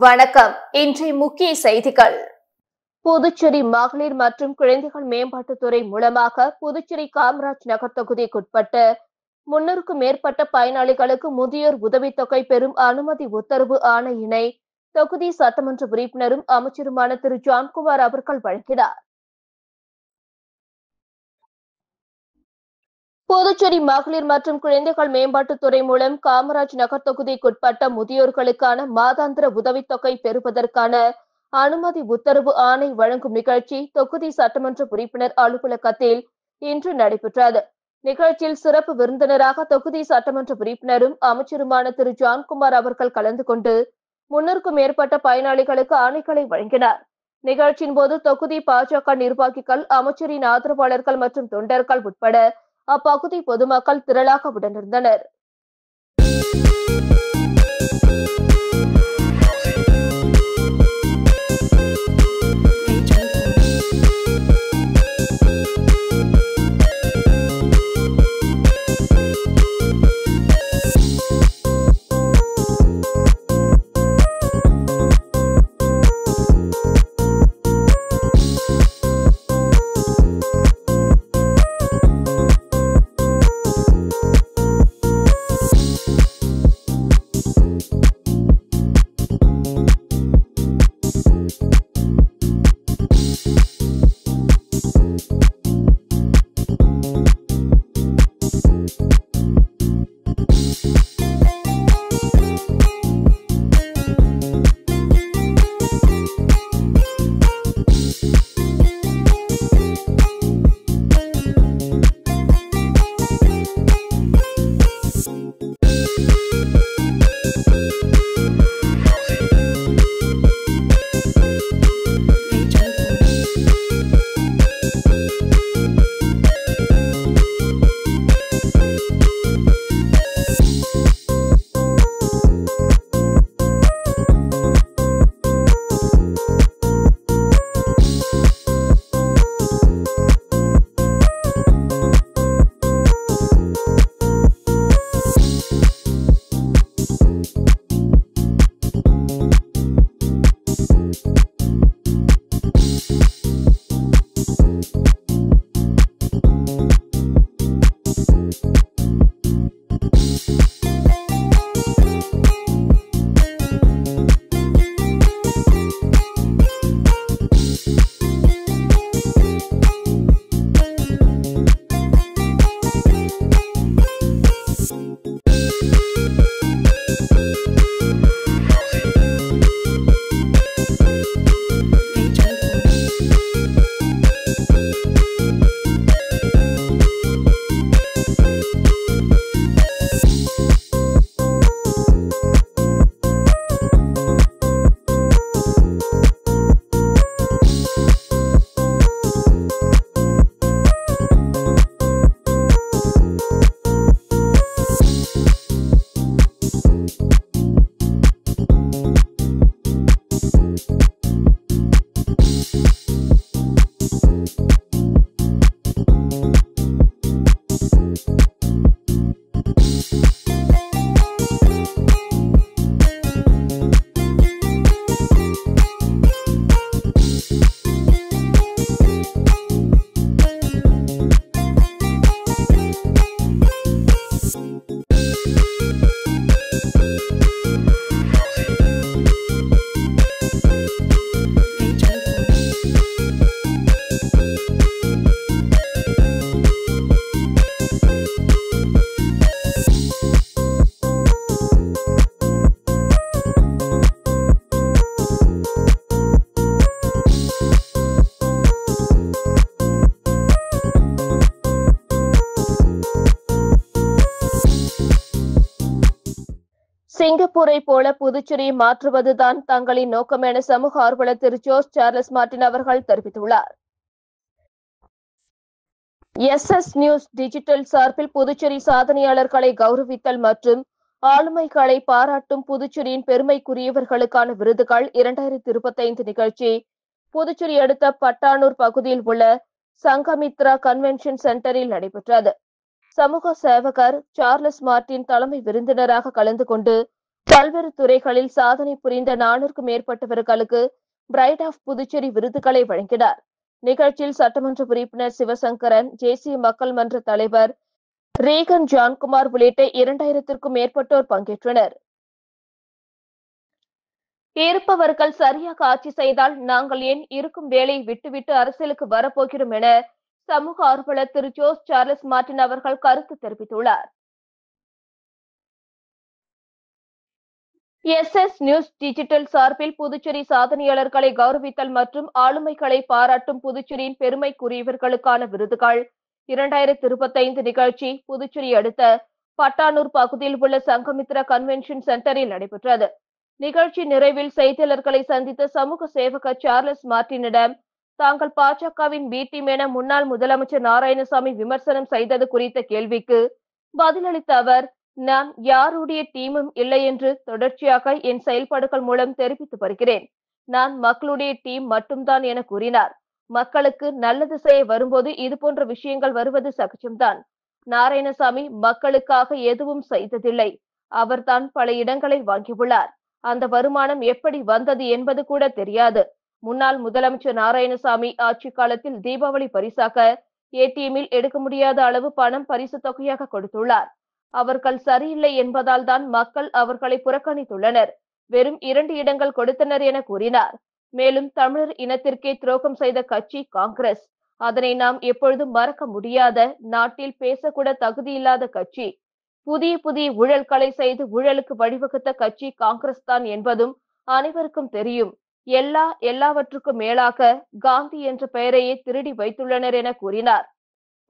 வணக்கம். இன்றைய முக்கிய செய்திகள். புதுச்சேரி மகளிர் மற்றும் குழந்தைகள் மேம்பாட்டுத்துறை மூலமாக புதுச்சேரி காமராஜ் நகர் தொகுதிக்குட்பட்ட 300க்கும் மேற்பட்ட பயனாளிகளுக்கு முதியோர் உதவித்தொகை பெறும் அனுமதி உத்தரவு ஆணையினை தொகுதி சட்டமன்ற உறுப்பினரும் அமைச்சருமான திரு ஜான்குமார் அவர்கள் வழங்கினார். புதுச்சேரி மகளிர் மற்றும் குழந்தைகள் மேம்பாட்டுத்துறை மூலம் காமராஜ் நகர் தொகுதிக்குட்பட்ட முதியோர்களுக்கான மாதாந்திர உதவித்தொகை பெறுவதற்கான அனுமதி உத்தரவு ஆணை வழங்கும் நிகழ்ச்சி தொகுதி சட்டமன்ற உறுப்பினர் அலுவலகத்தில் இன்று நடைபெற்றது. நிகழ்ச்சியில் சிறப்பு விருந்தினராக தொகுதி சட்டமன்ற உறுப்பினரும் அமைச்சருமான திரு ஜான்குமார் அவர்கள் கலந்து கொண்டு 300க்கும் மேற்பட்ட பயனாளிகளுக்கு ஆணைகளை வழங்கினார். நிகழ்ச்சியின் போது தொகுதி பாஜக நிர்வாகிகள், அமைச்சரின் ஆதரவாளர்கள் மற்றும் தொண்டர்கள் உட்பட அப்பகுதி பொதுமக்கள் திரளாக உடனிருந்தனர். சிங்கப்பூரை போல புதுச்சேரியை மாற்றுவதுதான் தங்களின் நோக்கம் என சமூக ஆர்வலர் திரு ஜோஸ் சார்லஸ் மார்டின் அவர்கள் தெரிவித்துள்ளார். SS நியூஸ் டிஜிட்டல் சார்பில் புதுச்சேரி சாதனையாளர்களை கௌரவித்தல் மற்றும் ஆளுமைகளை பாராட்டும் புதுச்சேரியின் பெருமைக்குரியவர்களுக்கான விருதுகள் 2025 நிகழ்ச்சி புதுச்சேரி அடுத்த பட்டானூர் பகுதியில் உள்ள சங்கமித்ரா கன்வென்ஷன் சென்டரில் நடைபெற்றது. சமூக சேவகர் சார்லஸ் மார்டின் தலைமை விருந்தினராக கலந்து கொண்டு பல்வேறு துறைகளில் சாதனை புரிந்த 400க்கும் மேற்பட்டவர்களுக்கு பிரைட் ஆஃப் புதுச்சேரி விருதுகளை வழங்கினார். நிகழ்ச்சியில் சட்டமன்ற உறுப்பினர் சிவசங்கரன், தேசிய மக்கள் மன்ற தலைவர் ரீகன் ஜான்குமார் உள்ளிட்ட 2000க்கும் மேற்பட்டோர் பங்கேற்றனர். இருப்பவர்கள் சரியாக ஆட்சி செய்தால் நாங்கள் ஏன் இருக்கும் வேலையை விட்டுவிட்டு அரசியலுக்கு வரப்போகிறோம் என சமூக ஆர்வலர் திரு ஜோஸ் சார்லஸ் மார்டின் அவர்கள் கருத்து தெரிவித்துள்ளார். எஸ் நியூஸ் டிஜிட்டல் சார்பில் புதுச்சேரி சாதனையாளர்களை கௌரவித்தல் மற்றும் ஆளுமைகளை பாராட்டும் புதுச்சேரியின் பெருமைக்குரியவர்களுக்கான விருதுகள் 2025 நிகழ்ச்சி புதுச்சேரி அடுத்த பட்டானூர் பகுதியில் உள்ள சங்கமித்ரா கன்வென்ஷன் சென்டரில் நடைபெற்றது. நிகழ்ச்சி நிறைவில் செய்தியாளர்களை சந்தித்த சமூக சேவகர் சார்லஸ் மார்டினிடம் தாங்கள் பாஜகவின் பி டீம் என முன்னாள் முதலமைச்சர் நாராயணசாமி விமர்சனம் செய்தது குறித்த கேள்விக்கு பதிலளித்த அவர், நான் யாருடைய டீமும் இல்லை என்று தொடர்ச்சியாக என் செயல்பாடுகள் மூலம் தெரிவித்து வருகிறேன். நான் மக்களுடைய டீம் மட்டும்தான் என கூறினார். மக்களுக்கு நல்லது செய்ய வரும்போது இதுபோன்ற விஷயங்கள் வருவது சகஜம்தான். நாராயணசாமி மக்களுக்காக எதுவும் செய்ததில்லை. அவர்தான் பல இடங்களை வாங்கியுள்ளார். அந்த வருமானம் எப்படி வந்தது என்பது கூட தெரியாது. முன்னாள் முதலமைச்சர் நாராயணசாமி ஆட்சி காலத்தில் தீபாவளி பரிசாக ஏடிஎம்மில் எடுக்க முடியாத அளவு பணம் பரிசு தொகையாக கொடுத்துள்ளார். அவர்கள் சரியில்லை என்பதால் தான் மக்கள் அவர்களை புறக்கணித்துள்ளனர். வெறும் 2 இடங்கள் கொடுத்தனர் என கூறினார். மேலும் தமிழர் இனத்திற்கே துரோகம் செய்த கட்சி காங்கிரஸ். அதனை நாம் எப்பொழுதும் மறக்க முடியாத, நாட்டில் பேசக்கூட தகுதியில்லாத கட்சி. புதிய ஊழல்களை செய்து ஊழலுக்கு வழிவகுத்த கட்சி காங்கிரஸ் தான் என்பதும் அனைவருக்கும் தெரியும். எல்லாவற்றுக்கும் மேலாக காந்தி என்ற பெயரையே திருடி வைத்துள்ளனர் என கூறினார்.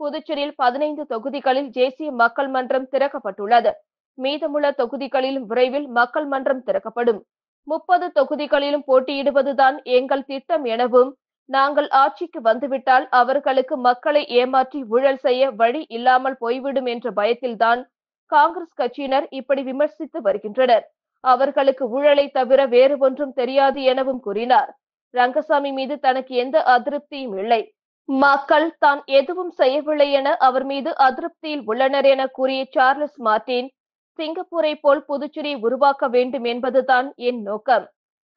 புதுச்சேரியில் 15 தொகுதிகளில் தேசிய மக்கள் மன்றம் திறக்கப்பட்டுள்ளது. மீதமுள்ள தொகுதிகளிலும் விரைவில் மக்கள் மன்றம் திறக்கப்படும். 30 தொகுதிகளிலும் போட்டியிடுவதுதான் எங்கள் திட்டம் எனவும், நாங்கள் ஆட்சிக்கு வந்துவிட்டால் அவர்களுக்கு மக்களை ஏமாற்றி ஊழல் செய்ய வழி இல்லாமல் போய்விடும் என்ற பயத்தில்தான் காங்கிரஸ் கட்சியினர் இப்படி விமர்சித்து வருகின்றனர். அவர்களுக்கு ஊழலை தவிர வேறு ஒன்றும் தெரியாது எனவும் கூறினார். ரங்கசாமி மீது தனக்கு எந்த அதிருப்தியும் இல்லை. மக்கள் தான் எதுவும் செய்யவில்லை என அவர் மீது அதிருப்தியில் உள்ளனர் என கூறிய சார்லஸ் மார்டின், சிங்கப்பூரை போல் புதுச்சேரியை உருவாக்க வேண்டும் என்பதுதான் என் நோக்கம்.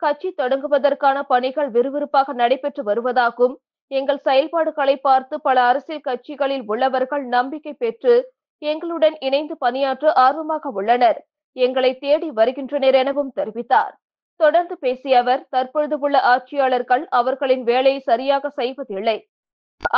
கட்சி தொடங்குவதற்கான பணிகள் விறுவிறுப்பாக நடைபெற்று வருவதாகவும், எங்கள் செயல்பாடுகளை பார்த்து பல அரசியல் கட்சிகளில் உள்ளவர்கள் நம்பிக்கை பெற்று எங்களுடன் இணைந்து பணியாற்ற ஆர்வமாக உள்ளனர். எங்களை தேடி வருகின்றனர் எனவும் தெரிவித்தார். தொடர்ந்து பேசிய அவர், தற்பொழுது உள்ள ஆட்சியாளர்கள் அவர்களின் வேலையை சரியாக செய்வதில்லை.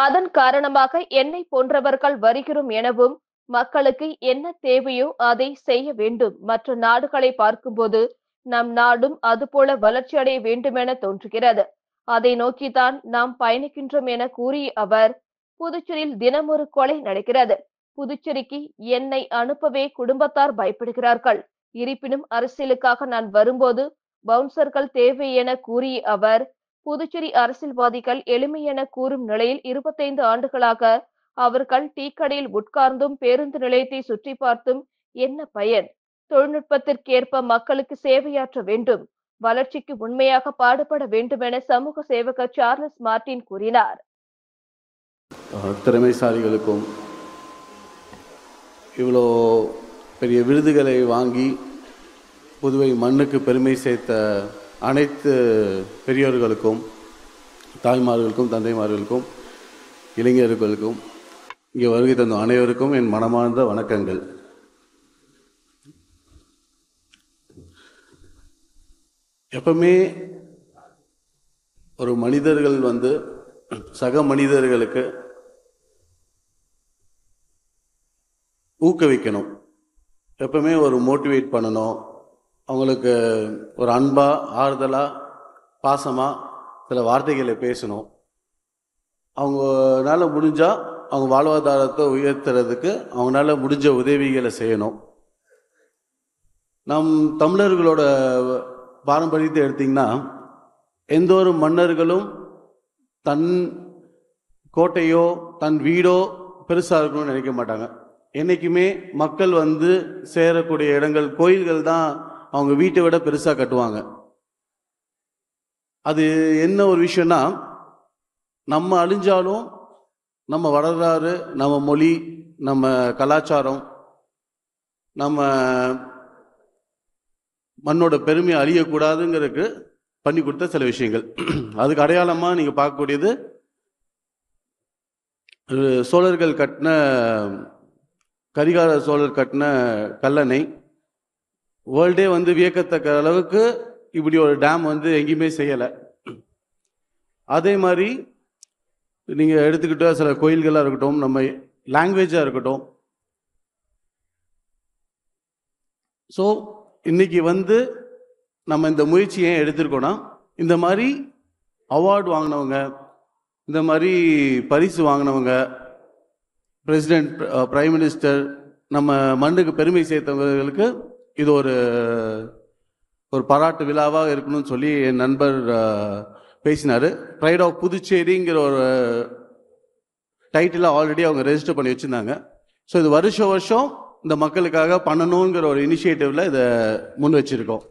அதன் காரணமாக என்னை போன்றவர்கள் வருகிறோம் எனவும், மக்களுக்கு என்ன தேவையோ அதை செய்ய வேண்டும். மற்ற நாடுகளை பார்க்கும்போது நம் நாடும் அதுபோல வளர்ச்சி அடைய வேண்டும் என தோன்றுகிறது. அதை நோக்கித்தான் நாம் பயணிக்கின்றோம் என கூறிய அவர், புதுச்சேரியில் தினமொரு கொலை நடக்கிறது. புதுச்சேரிக்கு என்னை அனுப்பவே குடும்பத்தார் பயப்படுகிறார்கள். இருப்பினும் அரசியலுக்காக நான் வரும்போது பவுன்சர்கள் தேவை என கூறிய அவர், புதுச்சேரி அரசியல்வாதிகள் எளிமை என கூறும் நிலையில் 25 ஆண்டுகளாக அவர்கள் டீ கடையில் உட்கார்ந்தும் பேருந்து நிலையத்தை சுற்றி பார்த்தும் என்ன பயன்? தொழில்நுட்பத்திற்கேற்ப மக்களுக்கு சேவையாற்ற வேண்டும். வளர்ச்சிக்கு உண்மையாக பாடுபட வேண்டும் என சமூக சேவகர் சார்லஸ் மார்டின் கூறினார். திறமைசாலிகளுக்கும் இவ்வளோ பெரிய விருதுகளை வாங்கி புதுவை மண்ணுக்கு பெருமை சேர்த்த அனைத்து பெரியோர்களுக்கும், தாய்மார்களுக்கும், தந்தைமார்களுக்கும், இளைஞர்களுக்கும், இங்கே வருகை தந்த அனைவருக்கும் என் மனமார்ந்த வணக்கங்கள். எப்பவுமே ஒரு மனிதர்கள் சக மனிதர்களுக்கு ஊக்குவிக்கணும். எப்பவுமே ஒரு மோட்டிவேட் பண்ணணும். அவங்களுக்கு ஒரு அன்பா, ஆறுதலா, பாசமா சில வார்த்தைகளை பேசணும். அவங்களால முடிஞ்சா அவங்க வாழ்வாதாரத்தை உயர்த்துறதுக்கு அவங்களால முடிஞ்ச உதவிகளை செய்யணும். நம் தமிழர்களோட பாரம்பரியத்தை எடுத்தீங்கன்னா, எந்த ஒரு மன்னர்களும் தன் கோட்டையோ தன் வீடோ பெருசாக இருக்கணும்னு நினைக்க மாட்டாங்க. என்றைக்குமே மக்கள் சேரக்கூடிய இடங்கள், கோயில்கள் தான் அவங்க வீட்டை விட பெருசாக கட்டுவாங்க. அது என்ன ஒரு விஷயம்னா, நம்ம அழிஞ்சாலும் நம்ம வரலாறு, நம்ம மொழி, நம்ம கலாச்சாரம், நம்ம மண்ணோட பெருமை அழியக்கூடாதுங்கிறதுக்கு பண்ணி கொடுத்த சில விஷயங்கள். அதுக்கு அடையாளமாக நீங்கள் பார்க்கக்கூடியது சோழர்கள் கட்டின கரிகால சோழர் கட்டின கல்லணை. வேர்ல்டே வந்து வியக்கத்தக்க அளவுக்கு இப்படி ஒரு டேம் வந்து எங்கேயுமே செய்யலை. அதே மாதிரி நீங்கள் எடுத்துக்கிட்ட சில கோயில்களாக இருக்கட்டும், நம்ம லாங்குவேஜாக இருக்கட்டும். ஸோ இன்னைக்கு வந்து நம்ம இந்த முயற்சியை எடுத்திருக்கோன்னா, இந்த மாதிரி அவார்டு வாங்கினவங்க, இந்த மாதிரி பரிசு வாங்கினவங்க, பிரசிடென்ட், பிரைம் மினிஸ்டர், நம்ம மண்ணுக்கு பெருமை சேர்த்தவங்களுக்கு இது ஒரு பாராட்டு விழாவாக இருக்கணும்னு சொல்லி என் நண்பர் பேசினார். ப்ரைட் ஆஃப் புதுச்சேரிங்கிற ஒரு டைட்டில் ஆல்ரெடி அவங்க ரெஜிஸ்டர் பண்ணி வச்சுருந்தாங்க. ஸோ இது வருஷம் இந்த மக்களுக்காக பண்ணணுங்கிற ஒரு இனிஷியேட்டிவ்ல இதை முன் வச்சிருக்கோம்.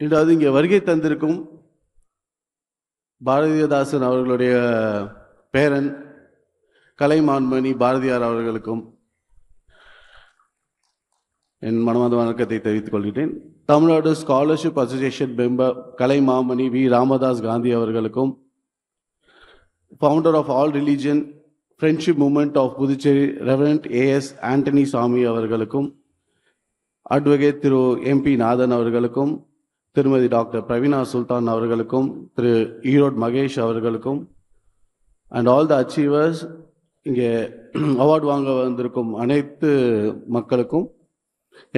இதாவது இங்கே வருகை தந்திருக்கும் பாரதிதாசன் அவர்களுடைய பேரன் கலைமான்மணி பாரதியார் அவர்களுக்கும் என் மனமார்ந்த வணக்கத்தை தெரிவித்துக் கொள்கிறேன். Tamil Nadu scholarship association member Kalaimamani V Ramadas Gandhi அவர்களுக்கும், founder of all religion friendship movement of Puducherry reverend AS Antony Samy அவர்களுக்கும், அட்வொகேட் திரு எம்பி நாதன் அவர்களுக்கும், திருமதி டாக்டர் பிரவீனா சுல்தான் அவர்களுக்கும், திரு ஈரோட் மகேஷ் அவர்களுக்கும், அண்ட் ஆல் த அச்சீவர்ஸ், இங்கே அவார்டு வாங்க வந்திருக்கும் அனைத்து மக்களுக்கும்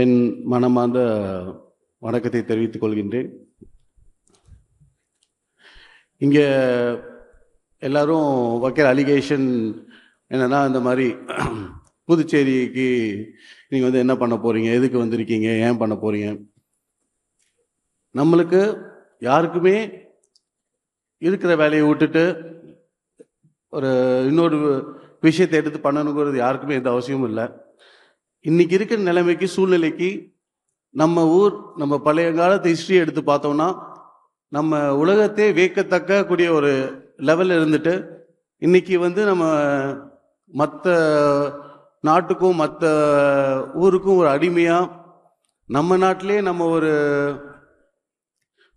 என் மனமார்ந்த வணக்கத்தை தெரிவித்துக் கொள்கின்றேன். இங்கே எல்லாரும் வைக்கிற அலிகேஷன் என்னன்னா, இந்த மாதிரி புதுச்சேரிக்கு நீங்கள் வந்து என்ன பண்ண போகிறீங்க, எதுக்கு வந்திருக்கீங்க, ஏன் பண்ண போகிறீங்க. நம்மளுக்கு யாருக்குமே இருக்கிற வேலையை விட்டுட்டு ஒரு இன்னொரு விஷயத்தை எடுத்து பண்ணணுங்கிறது யாருக்குமே எந்த அவசியமும் இல்லை. இன்னைக்கு இருக்கிற நிலைமைக்கு, சூழ்நிலைக்கு, நம்ம ஊர், நம்ம பழைய காலத்து ஹிஸ்ட்ரி எடுத்து பார்த்தோம்னா, நம்ம உலகத்தை வியக்கத்தக்க கூடிய ஒரு லெவலில் இருந்துட்டு இன்னைக்கு வந்து நம்ம மற்ற நாட்டுக்கும் மற்ற ஊருக்கும் ஒரு அடிமையாக, நம்ம நாட்டிலே நம்ம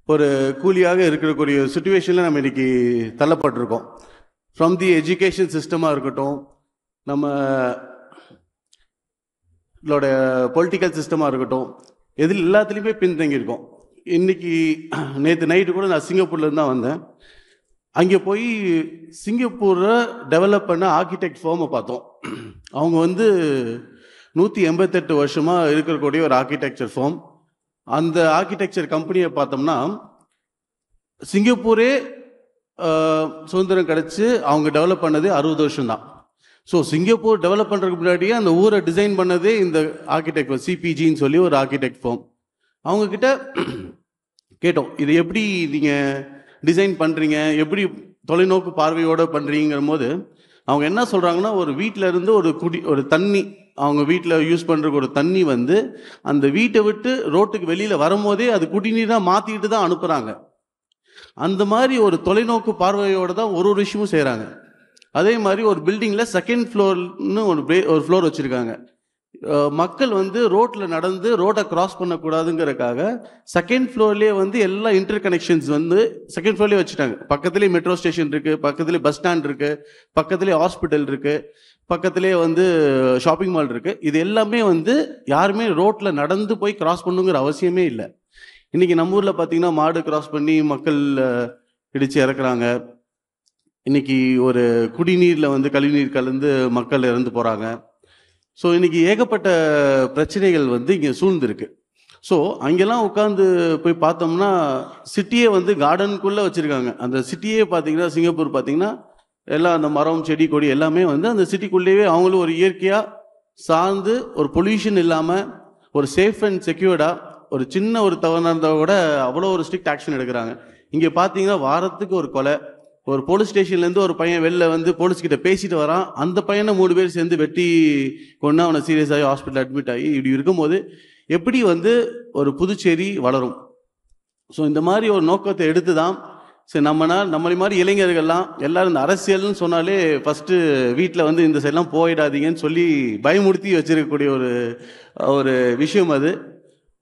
ஒரு கூலியாக இருக்கக்கூடிய சுச்சுவேஷனில் நம்ம இன்னைக்கு தள்ளப்பட்டிருக்கோம். ஃப்ரம் தி எஜுகேஷன் சிஸ்டமாக இருக்கட்டும், நம்மளோட பொலிட்டிக்கல் சிஸ்டமாக இருக்கட்டும், எதில் எல்லாத்துலேயுமே பின்தங்கியிருக்கோம். இன்னைக்கு நேற்று நைட்டு கூட நான் சிங்கப்பூர்லேருந்து தான் வந்தேன். அங்கே போய் சிங்கப்பூரில் டெவலப் பண்ண ஆர்கிடெக்ட் ஃபார்மை பார்த்தோம். அவங்க வந்து 188 வருஷமாக இருக்கக்கூடிய ஒரு ஆர்கிடெக்சர் ஃபார்ம். அந்த ஆர்கிடெக்சர் கம்பெனியை பார்த்தோம்னா, சிங்கப்பூரே சுதந்திரம் கிடச்சி அவங்க டெவலப் பண்ணதே 60 வருஷம் தான். ஸோ சிங்கப்பூர் டெவலப் பண்ணுறதுக்கு முன்னாடியே அந்த ஊரை டிசைன் பண்ணதே இந்த ஆர்கிடெக்ட், சிபிஜின்னு சொல்லி ஒரு ஆர்கிடெக்ட் ஃபார்ம். அவங்கக்கிட்ட கேட்டோம், இது எப்படி நீங்கள் டிசைன் பண்ணுறீங்க, எப்படி தொலைநோக்கு பார்வையோடு பண்ணுறீங்கிற போது அவங்க என்ன சொல்கிறாங்கன்னா, ஒரு வீட்டில் இருந்து ஒரு தண்ணி, அவங்க வீட்டில் யூஸ் பண்ணுறதுக்கு ஒரு தண்ணி வந்து அந்த வீட்டை விட்டு ரோட்டுக்கு வெளியில் வரும்போதே அது குடிநீராக மாற்றிக்கிட்டு தான் அனுப்புகிறாங்க. அந்த மாதிரி ஒரு தொலைநோக்கு பார்வையோடு தான் ஒரு விஷயமும் செய்கிறாங்க. அதே மாதிரி ஒரு பில்டிங்கில் செகண்ட் ஃப்ளோர்னு ஒரு ஃப்ளோர் வச்சுருக்காங்க. மக்கள் வந்து ரோட்டில் நடந்து ரோட்டை கிராஸ் பண்ணக்கூடாதுங்கிறதுக்காக செகண்ட் ஃப்ளோர்லேயே வந்து எல்லா இன்டர் கனெக்ஷன்ஸ் வந்து செகண்ட் ஃப்ளோர்லேயே வச்சுட்டாங்க. பக்கத்துலேயே மெட்ரோ ஸ்டேஷன் இருக்குது, பக்கத்துலேயே பஸ் ஸ்டாண்ட் இருக்குது, பக்கத்துலேயே ஹாஸ்பிட்டல் இருக்குது, பக்கத்துலேயே வந்து ஷாப்பிங் மால் இருக்குது. இது எல்லாமே வந்து யாருமே ரோட்டில் நடந்து போய் கிராஸ் பண்ணுங்கிற அவசியமே இல்லை. இன்றைக்கி நம்ம ஊரில் பார்த்திங்கன்னா மாடு கிராஸ் பண்ணி மக்கள் இடித்து இறக்குறாங்க. இன்றைக்கி ஒரு குடிநீரில் வந்து கழிவுநீர் கலந்து மக்கள் இறந்து போகிறாங்க. ஸோ இன்றைக்கி ஏகப்பட்ட பிரச்சனைகள் வந்து இங்கே சூழ்ந்துருக்கு. ஸோ அங்கெல்லாம் உட்காந்து போய் பார்த்தோம்னா சிட்டியே வந்து கார்டனுக்குள்ளே வச்சுருக்காங்க. அந்த சிட்டியே பார்த்திங்கன்னா, சிங்கப்பூர் பார்த்திங்கன்னா எல்லாம் அந்த மரம் செடி கொடி எல்லாமே வந்து அந்த சிட்டிக்குள்ளேயே அவங்களும் ஒரு இயற்கையாக சார்ந்து, ஒரு பொல்யூஷன் இல்லாமல், ஒரு சேஃப் அண்ட் செக்யூர்டாக, ஒரு சின்ன ஒரு தவறாக இருந்தால் கூட அவ்வளோ ஒரு ஸ்ட்ரிக்ட் ஆக்ஷன் எடுக்கிறாங்க. இங்கே பார்த்தீங்கன்னா வாரத்துக்கு ஒரு கொலை. ஒரு போலீஸ் ஸ்டேஷன்லேருந்து ஒரு பையன் வெளில வந்து போலீஸ்கிட்ட பேசிட்டு வரான், அந்த பையனை 3 பேர் சேர்ந்து வெட்டி கொண்டு அவனை சீரியஸ் ஆகி ஹாஸ்பிட்டல் அட்மிட் ஆகி இப்படி இருக்கும்போது எப்படி வந்து ஒரு புதுச்சேரி வளரும்? ஸோ இந்த மாதிரி ஒரு நோக்கத்தை எடுத்து தான் சரி, நம்மளை மாதிரி இளைஞர்கள்லாம் எல்லாரும் இந்த அரசியல்னு சொன்னாலே ஃபஸ்ட்டு வீட்டில் வந்து இந்த சைட்லாம் போயிடாதீங்கன்னு சொல்லி பயமுறுத்தி வச்சிருக்கக்கூடிய ஒரு ஒரு விஷயம் அது.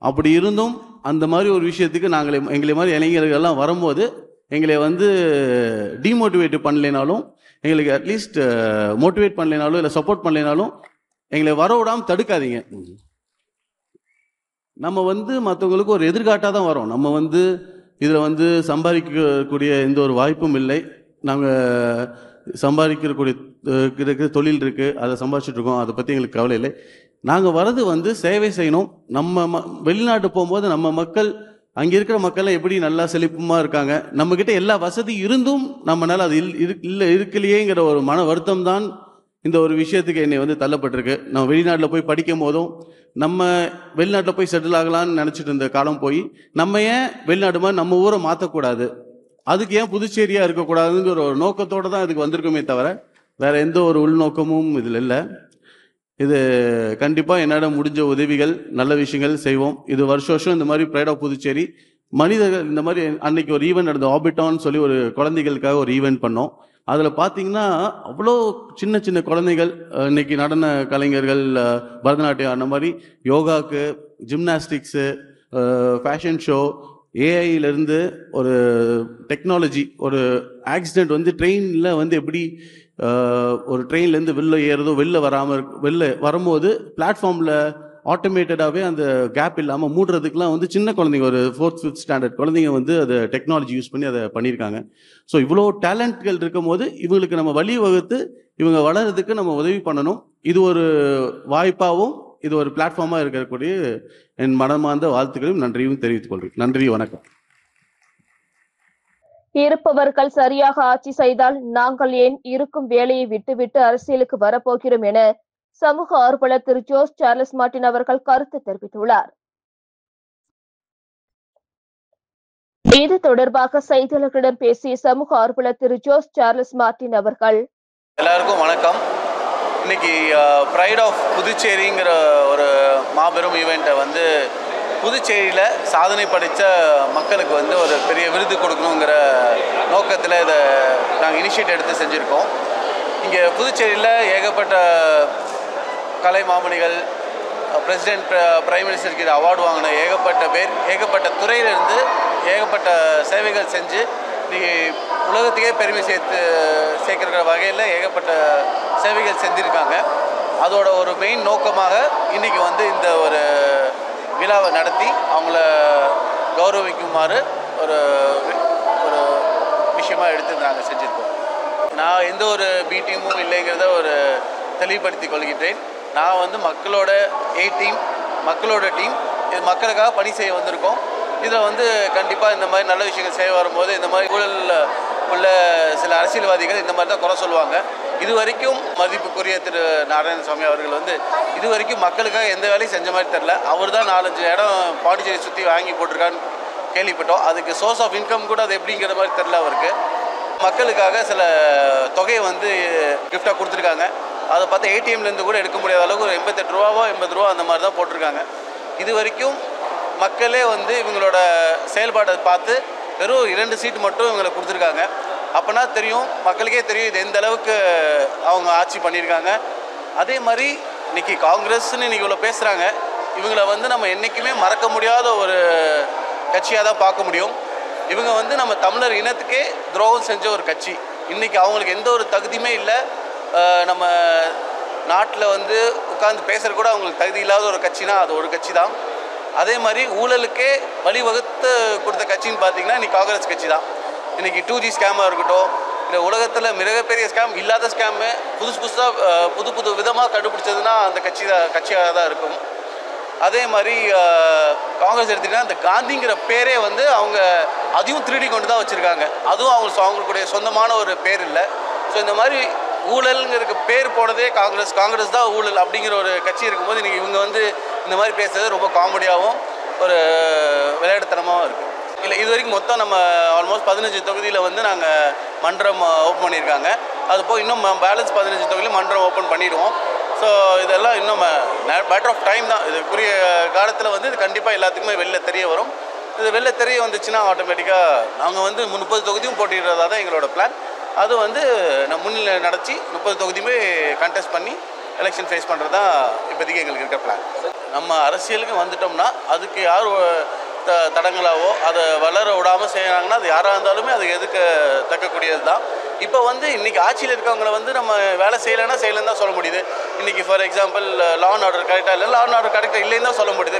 அப்படி இருந்தும் அந்த மாதிரி ஒரு விஷயத்துக்கு எங்களை மாதிரி இளைஞர்கள்லாம் வரும்போது எங்களை வந்து டிமோட்டிவேட் பண்ணலைனாலும், எங்களுக்கு அட்லீஸ்ட் மோட்டிவேட் பண்ணலைனாலும் இல்லை சப்போர்ட் பண்ணலைனாலும் எங்களை வர விடாமல் தடுக்காதீங்க. நம்ம வந்து மற்றவங்களுக்கு ஒரு எதிர்காட்டாக தான் வரோம். நம்ம வந்து இதில் வந்து சம்பாதிக்கக்கூடிய எந்த ஒரு வாய்ப்பும் இல்லை. நாங்கள் சம்பாதிக்கக்கூடிய தொழில் இருக்குது, அதை சம்பாதிச்சுட்ருக்கோம். அதை பற்றி எங்களுக்கு கவலை இல்லை. நாங்கள் வர்றது வந்து சேவை செய்யணும். நம்ம வெளிநாட்டு போகும்போது நம்ம மக்கள், அங்கே இருக்கிற மக்கள்லாம் எப்படி நல்லா செழிப்புமாக இருக்காங்க, நம்மக்கிட்ட எல்லா வசதி இருந்தும் நம்மளால் அது இல்லை இருக்கலையேங்கிற ஒரு மன வருத்தம் தான் இந்த ஒரு விஷயத்துக்கு என்னை வந்து தள்ளப்பட்டிருக்கு. நம்ம வெளிநாட்டில் போய் படிக்கும் போதும் நம்ம வெளிநாட்டில் போய் செட்டில் ஆகலான்னு நினச்சிட்டு இருந்த காலம் போய் நம்ம ஏன் வெளிநாட்டு மாதிரி நம்ம ஊரை மாற்றக்கூடாது, அதுக்கு ஏன் புதுச்சேரியாக இருக்கக்கூடாதுங்கிற ஒரு நோக்கத்தோடு தான் இதுக்கு வந்திருக்குமே தவிர வேற எந்த ஒரு உள்நோக்கமும் இதில் இல்லை. இது கண்டிப்பாக என்னிடம் முடிஞ்ச உதவிகள் நல்ல விஷயங்கள் செய்வோம். இது வருஷம் இந்த மாதிரி ப்ரைட் ஆஃப் புதுச்சேரி மனிதர்கள் இந்த மாதிரி அன்னைக்கு ஒரு ஈவெண்ட் நடந்த ஆபிட்டான்னு சொல்லி ஒரு குழந்தைகளுக்காக ஒரு ஈவெண்ட் பண்ணோம். அதில் பார்த்தீங்கன்னா அவ்வளோ சின்ன சின்ன குழந்தைகள், இன்னைக்கு நடன கலைஞர்கள், பரதநாட்டியம், அந்த மாதிரி யோகாக்கு, ஜிம்னாஸ்டிக்ஸு, ஃபேஷன் ஷோ, ஏஐலேருந்து ஒரு டெக்னாலஜி, ஒரு ஆக்சிடெண்ட் வந்து ட்ரெயினில் வந்து எப்படி ஒரு ட்ரெயின்லேருந்து வெளில ஏறுதோ, வெளில வரும்போது பிளாட்ஃபார்மில் ஆட்டோமேட்டடாகவே அந்த கேப் இல்லாமல் மூடுறதுக்கெலாம் வந்து சின்ன குழந்தைங்க, ஒரு 4th 5th ஸ்டாண்டர்ட் குழந்தைங்க வந்து அதை டெக்னாலஜி யூஸ் பண்ணி அதை பண்ணியிருக்காங்க. ஸோ இவ்வளோ டேலண்ட்கள் இருக்கும் போது இவங்களுக்கு நம்ம வழி வகுத்து இவங்க வளர்கிறதுக்கு நம்ம உதவி பண்ணணும். இது ஒரு வாய்ப்பாகவும் இது ஒரு பிளாட்ஃபார்மாக இருக்கக்கூடிய என் மனமார்ந்த வாழ்த்துக்களையும் நன்றியும் தெரிவித்துக் கொள்கிறேன். நன்றி, வணக்கம். இருப்பவர்கள் சரியாக ஆட்சி செய்தால் நாங்கள் ஏன் இருக்கும் வேலையை விட்டுவிட்டு அரசியலுக்கு வரப்போகிறோம் என சமூக ஆர்வலர் திரு ஜோஸ் சார்லஸ் மார்ட்டின் அவர்கள் கருத்து தெரிவித்துள்ளார். இது தொடர்பாக செய்தியாளர்களிடம் பேசிய சமூக ஆர்வலர் திரு ஜோஸ் சார்லஸ் மார்ட்டின் அவர்கள், எல்லாருக்கும் வணக்கம். இன்னைக்கு ப்ரைட் ஆஃப் புதுச்சேரிங்கிற ஒரு மாபெரும் ஈவெண்ட்டை வந்து புதுச்சேரியில் சாதனை படைத்த மக்களுக்கு வந்து ஒரு பெரிய விருது கொடுக்கணுங்கிற நோக்கத்தில் இதை நாங்கள் இனிஷியேட் எடுத்து செஞ்சுருக்கோம். இங்கே புதுச்சேரியில் ஏகப்பட்ட கலை மாமணிகள், பிரசிடென்ட், பிரைம் மினிஸ்டருக்கு இது அவார்டு வாங்கின ஏகப்பட்ட பேர், ஏகப்பட்ட துறையிலிருந்து ஏகப்பட்ட சேவைகள் செஞ்சு இன்றைக்கி உலகத்துக்கே பெருமை சேர்க்கிற வகையில் ஏகப்பட்ட சேவைகள் செஞ்சுருக்காங்க. அதோட ஒரு மெயின் நோக்கமாக இன்றைக்கி வந்து இந்த ஒரு விழாவை நடத்தி அவங்கள கௌரவிக்குமாறு ஒரு ஒரு விஷயமாக எடுத்து நாங்கள் செஞ்சுருக்கோம். நான் எந்த ஒரு மீட்டிங்கும் இல்லைங்கிறத ஒரு தெளிவுபடுத்திக் கொள்கின்றேன். நான் வந்து மக்களோட மக்களோட டீம், இது மக்களுக்காக பணி செய்ய வந்திருக்கோம். இதில் வந்து கண்டிப்பாக இந்த மாதிரி நல்ல விஷயங்கள் செய்ய வரும்போது இந்த மாதிரி ஊழலில் உள்ள சில அரசியல்வாதிகள் இந்த மாதிரி தான் குறை சொல்லுவாங்க. இது வரைக்கும் மதிப்புக்குரிய திரு நாராயணசாமி அவர்கள் வந்து இது வரைக்கும் மக்களுக்காக எந்த வேலையும் செஞ்ச மாதிரி தெரில. அவர் தான் 4-5 இடம் பாண்டிச்சேரி சுற்றி வாங்கி போட்டிருக்கான்னு கேள்விப்பட்டோம். அதுக்கு சோர்ஸ் ஆஃப் இன்கம் கூட அது எப்படிங்கிற மாதிரி தெரில அவருக்கு. மக்களுக்காக சில தொகையை வந்து கிஃப்டாக கொடுத்துருக்காங்க. அதை பார்த்து ஏடிஎம்லேருந்து கூட எடுக்க முடியாத அளவுக்கு ஒரு 88 ரூபாவோ 80 ரூபா அந்த மாதிரி தான் போட்டிருக்காங்க. இது வரைக்கும் மக்களே வந்து இவங்களோட செயல்பாட்டை பார்த்து வெறும் 2 சீட்டு மட்டும் இவங்களை கொடுத்துருக்காங்க. அப்போனா தெரியும், மக்களுக்கே தெரியும் இது எந்த அளவுக்கு அவங்க ஆட்சி பண்ணியிருக்காங்க. அதே மாதிரி இன்றைக்கி காங்கிரஸ்ன்னு இன்றைக்கி இவ்வளோ பேசுகிறாங்க. இவங்களை வந்து நம்ம என்றைக்குமே மறக்க முடியாத ஒரு கட்சியாக தான் பார்க்க முடியும். இவங்க வந்து நம்ம தமிழர் இனத்துக்கே துரோகம் செஞ்ச ஒரு கட்சி. இன்றைக்கி அவங்களுக்கு எந்த ஒரு தகுதியுமே இல்லை. நம்ம நாட்டில் வந்து உட்காந்து பேசுகிற கூட அவங்களுக்கு தகுதி இல்லாத ஒரு கட்சினா அது ஒரு கட்சி தான். அதே மாதிரி ஊழலுக்கே வழிவகுத்து கொடுத்த கட்சின்னு பார்த்தீங்கன்னா இன்றைக்கி காங்கிரஸ் கட்சி தான். இன்றைக்கி 2G ஸ்கேமாக இருக்கட்டும், இந்த உலகத்தில் மிகப்பெரிய ஸ்கேம், இல்லாத ஸ்கேமு புது விதமாக கண்டுபிடிச்சதுன்னா அந்த கட்சியாக தான் இருக்கும். அதே மாதிரி காங்கிரஸ் எடுத்திங்கன்னா அந்த காந்திங்கிற பேரே வந்து அவங்க அதையும் திருடி கொண்டு தான் வச்சுருக்காங்க. அதுவும் அவங்களுடைய சொந்தமான ஒரு பேர் இல்லை. ஸோ இந்த மாதிரி ஊழலுங்கிறதுக்கு பேர் போனதே காங்கிரஸ் தான் ஊழல் அப்படிங்கிற ஒரு கட்சி இருக்கும்போது இன்றைக்கி இவங்க வந்து இந்த மாதிரி பேசுறது ரொம்ப காமெடியாகவும் ஒரு விளையாட்டுத்தனமாகவும் இருக்குது. இல்லை, இது வரைக்கும் மொத்தம் நம்ம ஆல்மோஸ்ட் 15 தொகுதியில் வந்து நாங்கள் மன்றம் ஓப்பன் பண்ணியிருக்காங்க. அது போய் இன்னும் பேலன்ஸ் 15 தொகுதியில் மன்றம் ஓப்பன் பண்ணிவிடுவோம். ஸோ இதெல்லாம் இன்னும் மேட்டர் ஆஃப் டைம் தான். இதுக்குரிய காலத்தில் வந்து இது கண்டிப்பாக எல்லாத்துக்குமே வெளில தெரிய வரும். இது வெளில தெரிய வந்துச்சுன்னா ஆட்டோமேட்டிக்காக நாங்கள் வந்து 30 தொகுதியும் போட்டிடுறதா தான் எங்களோட பிளான். அது வந்து நான் முன்னிலை நடத்தி 30 தொகுதியுமே கண்டெஸ்ட் பண்ணி எலெக்ஷன் ஃபேஸ் பண்ணுறது தான் இப்போதைக்கு எங்களுக்கு இருக்க பிளான். நம்ம அரசியலுக்கு வந்துட்டோம்னா அதுக்கு யார் தடங்களாவோ அதை வளர விடாமல் செய்கிறாங்கன்னா அது யாராக இருந்தாலுமே அது தக்கக்கூடியது தான். இப்போ வந்து இன்றைக்கி ஆட்சியில் இருக்கவங்களை வந்து நம்ம வேலை செய்யலைன்னு தான் சொல்ல முடியுது. இன்றைக்கி for example law and order கரெக்டாக இல்லை, லா அண்ட் ஆர்டர் கரெக்டாக இல்லைன்னு தான் சொல்ல முடியுது.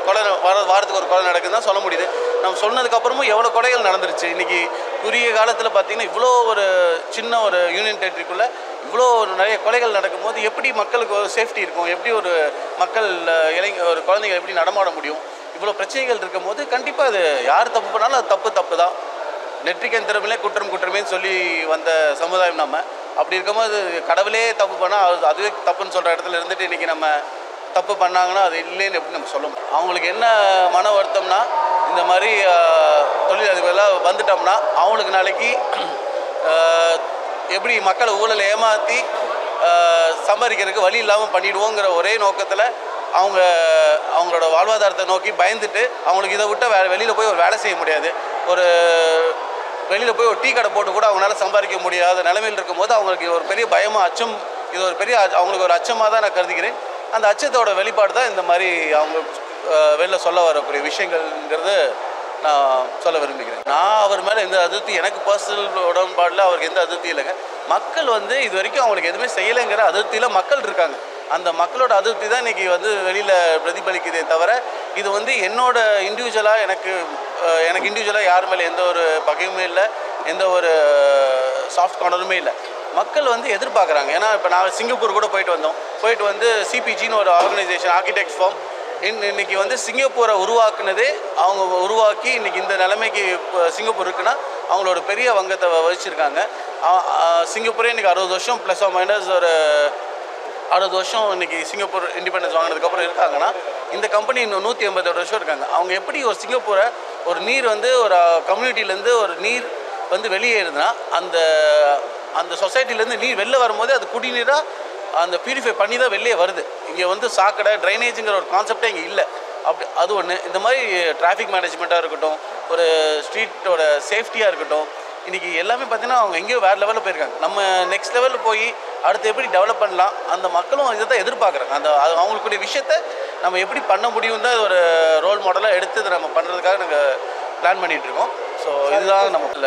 வாரத்துக்கு ஒரு கொலை நடக்குதுன்னு தான் சொல்ல முடியுது. நம்ம சொன்னதுக்கப்புறமும் எவ்வளோ கொலைகள் நடந்துருச்சு. இன்றைக்கி குறுகிய காலத்தில் பார்த்திங்கன்னா இவ்வளோ ஒரு சின்ன ஒரு யூனியன் டெரிட்டரிக்குள்ளே இவ்வளோ ஒரு நிறைய கொலைகள் நடக்கும்போது எப்படி மக்களுக்கு ஒரு சேஃப்டி இருக்கும், எப்படி ஒரு மக்கள் ஒரு குழந்தைங்க எப்படி நடமாட முடியும், இவ்வளோ பிரச்சனைகள் இருக்கும் போது கண்டிப்பாக அது யார் தப்பு பண்ணாலும் அது தப்பு தான். நெற்றிக்கண் திறமையிலே குற்றமேன்னு சொல்லி வந்த சமுதாயம் நம்ம. அப்படி இருக்கும்போது கடவுளே தப்பு பண்ணால் அதுவே தப்புன்னு சொல்கிற இடத்துல இருந்துட்டு இன்றைக்கி நம்ம தப்பு பண்ணாங்கன்னா அது இல்லைன்னு எப்படி நம்ம சொல்ல முடியும். அவங்களுக்கு என்ன மன வருத்தம்னா இந்த மாதிரி தொழிலதிபர்களாக வந்துட்டோம்னா அவங்களுக்கு நாளைக்கு எப்படி மக்களை ஊழலை ஏமாற்றி சம்பாதிக்கிறதுக்கு வழி இல்லாமல் பண்ணிவிடுவோங்கிற ஒரே நோக்கத்தில் அவங்களோட வாழ்வாதாரத்தை நோக்கி பயந்துட்டு அவங்களுக்கு இதை விட்டால் வெளியில் போய் ஒரு வேலை செய்ய முடியாது, ஒரு வெளியில் போய் ஒரு டீ கடை போட்டு கூட அவங்களால சம்பாதிக்க முடியாத நிலைமையில் இருக்கும்போது அவங்களுக்கு ஒரு பெரிய பயமாக அச்சம், இது ஒரு பெரிய அவங்களுக்கு ஒரு அச்சமாக தான் நான் கருதுகிறேன். அந்த அச்சத்தோட வெளிப்பாடு தான் இந்த மாதிரி அவங்க வெளில சொல்ல வரக்கூடிய விஷயங்கள்ங்கிறது நான் சொல்ல விரும்புகிறேன். நான் அவர் மேலே எந்த அதிருப்தி, எனக்கு பர்சனல் உடன்பாடில் அவருக்கு எந்த அதிருப்தியும் இல்லைங்க. மக்கள் வந்து இது வரைக்கும் அவங்களுக்கு எதுவுமே செய்யலைங்கிற அதிருப்தியில் மக்கள் இருக்காங்க. அந்த மக்களோட அதிருப்தி தான் இன்றைக்கி வந்து வெளியில் பிரதிபலிக்குதே தவிர இது வந்து என்னோட இண்டிவிஜுவலாக எனக்கு இண்டிவிஜுவலாக யார் மேலே எந்த ஒரு பகையுமே இல்லை, எந்த ஒரு சாஃப்ட் கார்னருமே இல்லை. மக்கள் வந்து எதிர்பார்க்குறாங்க. ஏன்னா இப்போ நான் சிங்கப்பூர் கூட போயிட்டு வந்து சிபிஜின்னு ஒரு ஆர்கனைசேஷன் ஆர்கிடெக்ட் ஃபார்ம் இன்றைக்கி வந்து சிங்கப்பூரை உருவாக்குனதே அவங்க உருவாக்கி இன்றைக்கி இந்த நிலைமைக்கு சிங்கப்பூர் இருக்குன்னா அவங்களோட பெரிய வங்கத்தை வகிச்சிருக்காங்க. சிங்கப்பூரே இன்றைக்கி 60 வருஷம் ப்ளஸ் ஆர் மைனஸ் ஒரு 60 வருஷம் இன்றைக்கி சிங்கப்பூர் இண்டிபெண்டன்ஸ் வாங்கினதுக்கப்புறம் இருக்காங்கன்னா இந்த கம்பெனி இன்னும் 180 வருஷம் இருக்காங்க. அவங்க எப்படி ஒரு சிங்கப்பூரை ஒரு நீர் வந்து ஒரு கம்யூனிட்டிலேருந்து ஒரு நீர் வந்து வெளியேறுதுன்னா அந்த சொசைட்டிலேருந்து நீர் வெளில வரும்போது அது குடிநீராக அந்த பியூரிஃபை பண்ணி தான் வெளியே வருது. இங்கே வந்து சாக்கடை ட்ரைனேஜுங்கிற ஒரு கான்செப்டே இங்கே இல்லை. அது ஒன்று. இந்த மாதிரி டிராஃபிக் மேனேஜ்மெண்ட்டாக இருக்கட்டும், ஒரு ஸ்ட்ரீட்டோட சேஃப்டியாக இருக்கட்டும், இன்றைக்கி எல்லாமே பார்த்திங்கன்னா அவங்க எங்கேயோ வேறு லெவலில் போயிருக்காங்க. நம்ம நெக்ஸ்ட் லெவலில் போய் அடுத்து எப்படி டெவலப் பண்ணலாம், அந்த மக்களும் இதை தான் எதிர்பார்க்குறாங்க. அவங்களுக்குடைய விஷயத்தை நம்ம எப்படி பண்ண முடியும் தான் ஒரு ரோல் மாடலாக எடுத்து இதை நம்ம பண்ணுறதுக்காக நாங்கள் பிளான் பண்ணிகிட்ருக்கோம். ஸோ இதுதான் நமக்கு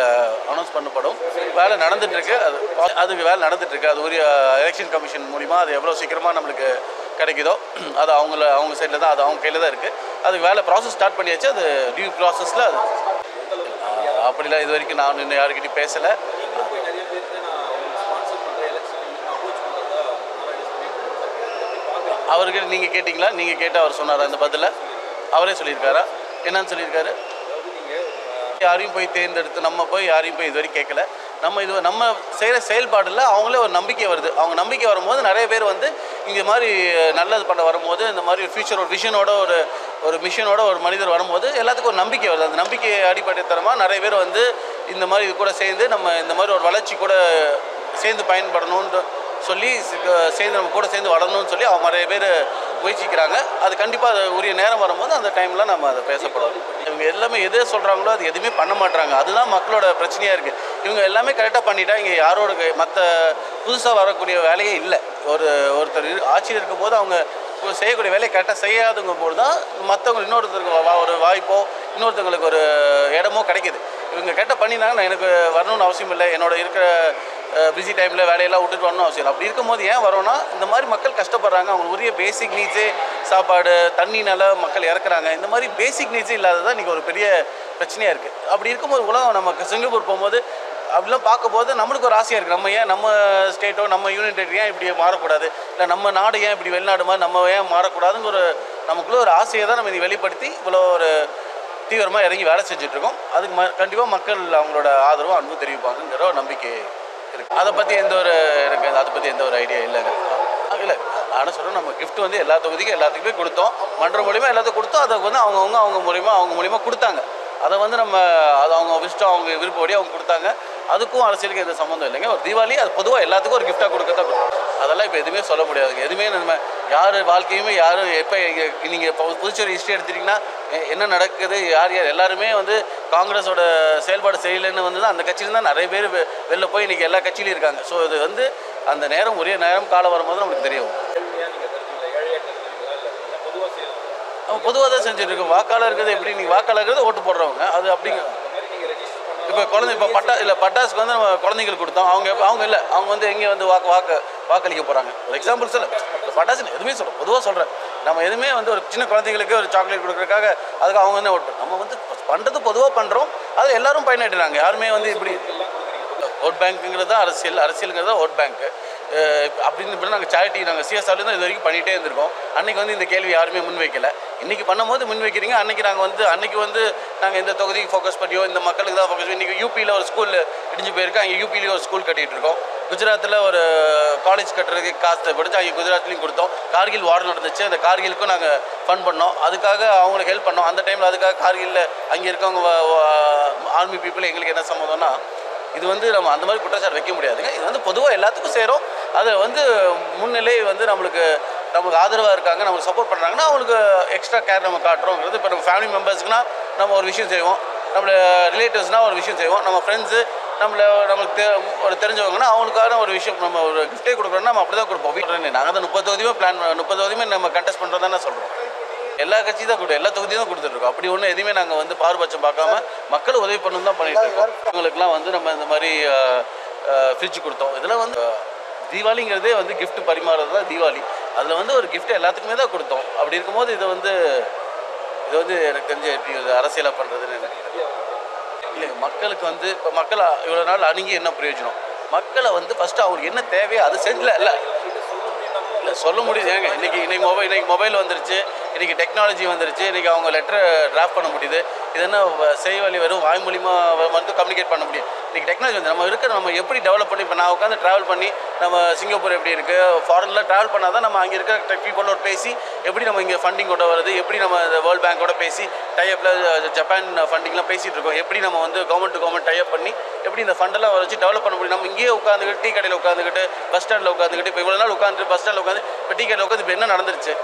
அனௌன்ஸ் பண்ணப்படும். வேலை நடந்துகிட்ருக்கு, அதுக்கு வேலை நடந்துகிட்ருக்கு. அது உரிய எலெக்ஷன் கமிஷன் மூலிமா அது எவ்வளோ சீக்கிரமாக நம்மளுக்கு கிடைக்குதோ அது அவங்க சைடில் தான், அது அவங்க கையில் தான் இருக்குது. அதுக்கு வேலை ப்ராசஸ் ஸ்டார்ட் பண்ணியாச்சு. அது டியூ ப்ராசஸில் அது அப்படிலாம் இது வரைக்கும் நான் இன்னும் யாருக்கிட்டையும் பேசலை. அவர்கிட்ட நீங்கள் கேட்டிங்களா? நீங்கள் கேட்டு அவர் சொன்னாரா இந்த பதிலை? அவரே சொல்லியிருக்காரா? என்னன்னு சொல்லியிருக்காரு? யாரையும் போய் தேர்ந்தெடுத்து நம்ம போய் யாரையும் போய் இது வரைக்கும் கேட்கல. நம்ம செய்கிற செயல்பாடில் அவங்களே ஒரு நம்பிக்கை வருது. அவங்க நம்பிக்கை வரும்போது நிறைய பேர் வந்து இந்த மாதிரி நல்லது பண்ண வரும்போது இந்த மாதிரி ஃபியூச்சர் ஒரு விஷனோட ஒரு மிஷனோட ஒரு மனிதர் வரும்போது எல்லாத்துக்கும் ஒரு நம்பிக்கை வருது. அந்த நம்பிக்கை அடிப்படைத்தரமாக நிறைய பேர் வந்து இந்த மாதிரி இது கூட சேர்ந்து நம்ம இந்த மாதிரி ஒரு வளர்ச்சி கூட சேர்ந்து பயன்படணும்னு சொல்லி சேர்ந்து நம்ம கூட சேர்ந்து வளரணும்னு சொல்லி அவங்க நிறைய பேர் முயற்சிக்கிறாங்க. அது கண்டிப்பாக அது உரிய நேரம் வரும்போது அந்த டைமில் நம்ம அதை பேசப்படும். இவங்க எல்லாமே எது சொல்கிறாங்களோ அது எதுவுமே பண்ண மாட்டாங்க. அதுதான் மக்களோட பிரச்சனையாக இருக்குது. இவங்க எல்லாமே கரெக்டாக பண்ணிட்டா இங்கே யாரோட மற்ற புதுசாக வரக்கூடிய வேலையே இல்லை. ஒருத்தர் ஆட்சியில் இருக்கும்போது அவங்க செய்யக்கூடிய வேலையை கரெக்டாக செய்யாதுங்கும் போது தான் மற்றவங்க இன்னொருத்தருக்கு ஒரு வாய்ப்போ இன்னொருத்தவங்களுக்கு ஒரு இடமோ கிடைக்கிது. இவங்க கரெக்டாக பண்ணினாங்கன்னா எனக்கு வரணும்னு அவசியம் இல்லை, என்னோட இருக்கிற பிஸி டைமில் வேலையெல்லாம் விட்டுட்டு வரணும் அவசியம். அப்படி இருக்கும்போது ஏன் வரோன்னா இந்த மாதிரி மக்கள் கஷ்டப்படுறாங்க. அவங்க உரிய பேசிக் நீட்ஸே சாப்பாடு தண்ணினால மக்கள் இறக்குறாங்க. இந்த மாதிரி பேசிக் நீட்ஸே இல்லாததான் இன்றைக்கி ஒரு பெரிய பிரச்சனையாக இருக்குது. அப்படி இருக்கும்போது உலகம் நமக்கு சிங்கப்பூர் போகும்போது அப்படிலாம் பார்க்கும்போது நம்மளுக்கு ஒரு ஆசையாக இருக்குது. நம்ம ஏன் நம்ம ஸ்டேட்டோ நம்ம யூனியன் டெரிட்டரி ஏன் இப்படி மாறக்கூடாது, இல்லை நம்ம நாடு ஏன் இப்படி வெளிநாடு மாதிரி நம்ம ஏன் மாறக்கூடாதுங்கிற நமக்குள்ளே ஒரு ஆசையை தான் நம்ம இதை வெளிப்படுத்தி இவ்வளோ ஒரு தீவிரமாக இறங்கி வேலை செஞ்சுட்ருக்கோம். அதுக்கு கண்டிப்பாக மக்கள் அவங்களோட ஆதரவும் அன்பு தெரிவிப்பாங்கங்கிற ஒரு நம்பிக்கை இருக்குது. அதை பற்றி எந்த ஒரு ஐடியா இல்லைங்க. இல்லை நானும் சொல்கிறேன், நம்ம கிஃப்ட் வந்து எல்லா தொகுதிக்கும் எல்லாத்துக்குமே கொடுத்தோம். மன்றம் மூலிமா எல்லாத்துக்கும் கொடுத்தோம். அதை வந்து அவங்க மூலிமா கொடுத்தாங்க. அதை வந்து அது அவங்க இஷ்டம், அவங்க விருப்பப்படி அவங்க கொடுத்தாங்க. அதுக்கும் அரசியலுக்கு எந்த சம்மந்தம் இல்லைங்க. ஒரு தீபாவளி அது பொதுவாக எல்லாத்துக்கும் ஒரு கிஃப்டாக கொடுக்கத்தான் கொடுக்கும். அதெல்லாம் இப்போ எதுவுமே சொல்ல முடியாதுங்க. எதுவுமே நம்ம யார் வாழ்க்கையுமே யாரும் எப்போ நீங்கள் புதுச்சேரி ஹிஸ்ட்ரி எடுத்துட்டிங்கன்னா என்ன நடக்குது, யார் யார் எல்லாருமே வந்து காங்கிரஸோட செயல்பாடு செய்யலைன்னு வந்து தான் அந்த கட்சியில தான் நிறைய பேர் வெளில போய் இன்றைக்கி எல்லா கட்சியிலையும் இருக்காங்க. ஸோ இது வந்து அந்த நேரம் ஒரே நேரம் காலம் வரும்போது நமக்கு தெரியும். பொதுவாக தான் செஞ்சுட்டு இருக்கோம். வாக்காளர் இருக்கிறது எப்படி, நீங்கள் வாக்காளர் இருக்கிறது ஓட்டு போடுறவங்க அது அப்படிங்க. இப்போ பட்டாசுக்கு வந்து நம்ம குழந்தைங்களுக்கு கொடுத்தோம். அவங்க இல்லை, அவங்க வந்து எங்கே வந்து வாக்களிக்க போகிறாங்க. ஒரு எக்ஸாம்பிள் சொல்ல, பட்டாசு எதுவுமே சொல்கிறோம், பொதுவாக சொல்கிறேன். நம்ம எதுவுமே வந்து ஒரு சின்ன குழந்தைங்களுக்கு ஒரு சாக்லேட் கொடுக்குறதுக்காக அதுக்கு அவங்க வந்து ஓட்டு நம்ம வந்து பண்ணுறது பொதுவாக பண்ணுறோம். அதில் எல்லாரும் பயனாட்டுறாங்க. யாருமே வந்து இப்படி ஓட் பேங்க்குங்கிறது தான் அரசியலுங்கிறது தான் ஓட் பேங்க்கு அப்படின்னு நாங்கள் சேரிட்டி நாங்கள் சிஎஸ்ஆர்லேருந்து தான் இது வரைக்கும் பண்ணிகிட்டே இருந்திருக்கோம். அன்றைக்கி வந்து இந்த கேள்வி யாருமே முன்வைக்கலை. இன்றைக்கி பண்ணும்போது முன்வைக்கிறீங்க. அன்றைக்கி நாங்கள் இந்த தொகுதிக்கு ஃபோக்கஸ் பண்ணியோ இந்த மக்களுக்கு தான் ஃபோக்கஸ் பண்ணி. இன்றைக்கி யூபியில் ஒரு ஸ்கூல் இடிஞ்சு போயிருக்கு, அங்கே யூபிலேயும் ஒரு ஸ்கூல் கட்டிகிட்டு இருக்கோம். குஜராத்தில் ஒரு காலேஜ் கட்டுறதுக்கு காசு தேவைப்படுச்சு, அங்கே குஜராத்லேயும் கொடுத்தோம். கார்கில் வார் நடந்துச்சு, அந்த கார்கிலுக்கும் நாங்கள் ஃபண்ட் பண்ணோம். அதுக்காக அவங்களுக்கு ஹெல்ப் பண்ணோம். அந்த டைமில் அதுக்காக கார்கிலில் அங்கே இருக்கவங்க ஆர்மி பீப்புள் எங்களுக்கு என்ன சம்மந்தம்னா இது வந்து நம்ம அந்த மாதிரி குற்றச்சாட்டு வைக்க முடியாதுங்க. இது வந்து பொதுவாக எல்லாத்துக்கும் சேரும். அதை வந்து முன்னிலை வந்து நம்மளுக்கு ஆதரவாக இருக்காங்க, நம்மளுக்கு சப்போர்ட் பண்ணுறாங்கன்னா அவங்களுக்கு எக்ஸ்ட்ரா கேர் நம்ம காட்டுறோங்கிறது. இப்போ நம்ம ஃபேமிலி மெம்பர்ஸ்க்குனா நம்ம ஒரு விஷயம் செய்வோம், நம்மளை ரிலேட்டிவ்ஸ்னால் ஒரு விஷயம் செய்வோம், நம்ம ஃப்ரெண்ட்ஸு நம்மளுக்கு ஒரு தெரிஞ்சவங்கன்னா அவங்களுக்கான ஒரு விஷயம் நம்ம ஒரு கிஃப்டே கொடுக்குறோன்னா நம்ம அப்படி தான் கொடுப்போம். நாங்கள் தான் 30 தொகுதியுமே நம்ம கண்டெஸ்ட் பண்ணுறோம் தானே சொல்கிறோம். எல்லா கட்சியும் தான் எல்லா தொகுதியும் தான் கொடுத்துட்ருக்கோம். அப்படி ஒன்றும் எதுவுமே நாங்கள் வந்து பாரபட்சம் பார்க்காம மக்கள் உதவி பண்ணணும் தான் பண்ணிகிட்டு இருக்கோம். அவங்களுக்குலாம் வந்து நம்ம இந்த மாதிரி ஃப்ரிட்ஜ் கொடுத்தோம். இதெல்லாம் வந்து தீபாவளிங்கிறதே வந்து கிஃப்ட் பரிமாறுறது தான் தீபாவளி. அதில் வந்து ஒரு கிஃப்ட் எல்லாத்துக்குமே தான் கொடுத்தோம். அப்படி இருக்கும்போது இது வந்து எனக்கு தெரிஞ்ச எப்படி அரசியலாக பண்ணுறதுன்னு நினைக்கிறேன். இல்லை, மக்களுக்கு வந்து இப்போ மக்கள் இவ்வளோ நாள் அணுகி என்ன பிரயோஜனம், மக்களை வந்து ஃபஸ்ட்டு அவங்களுக்கு என்ன தேவையோ அது செஞ்சல இல்லை சொல்ல முடியுது. ஏங்க இன்னைக்கு மொபைல் வந்துருச்சு, இன்றைக்கி டெக்னாலஜி வந்துருச்சு, இன்றைக்கி அவங்க லெட்டரை டிராஃப்ட் பண்ண முடியுது. இது என்ன செய்வழி வெறும் வாய்மொழிமாக வந்து கம்யூனிகேட் பண்ண முடியும். இன்றைக்கி டெக்னாலஜி வந்து நம்ம எப்படி டெவலப் பண்ணி இப்போ நான் உட்காந்து ட்ராவல் பண்ணி நம்ம சிங்கப்பூர் எப்படி இருக்குது, ஃபாரினில் ட்ராவல் பண்ணால் தான் நம்ம அங்கே இருக்கிற பீப்புளோட பேசி எப்படி நம்ம இங்கே ஃபண்டிங் கொண்டு வருது, எப்படி நம்ம இந்த வேர்ல்டு பேங்கோட பேசி டைப்பில் ஜப்பான் ஃபண்டிங்லாம் பேசிகிட்டு இருக்கோம், எப்படி நம்ம வந்து கவர்மெண்ட் டு கவர்மெண்ட் டைப் பண்ணி எப்படி இந்த ஃபண்டெல்லாம் வச்சு டெவலப் பண்ண முடியும். நம்ம இங்கேயே உட்காந்துக்கிட்டு டீ கடையில் உட்காந்துக்கிட்டு பஸ் ஸ்டாண்டில் உட்காந்துக்கிட்டு இப்போ இவ்வளோ நாள் உட்காந்துட்டு பஸ் ஸ்டாண்டில் உட்காந்து இப்போ டீ கடையில் உட்காந்து இப்போ என்ன நடந்துருச்சு,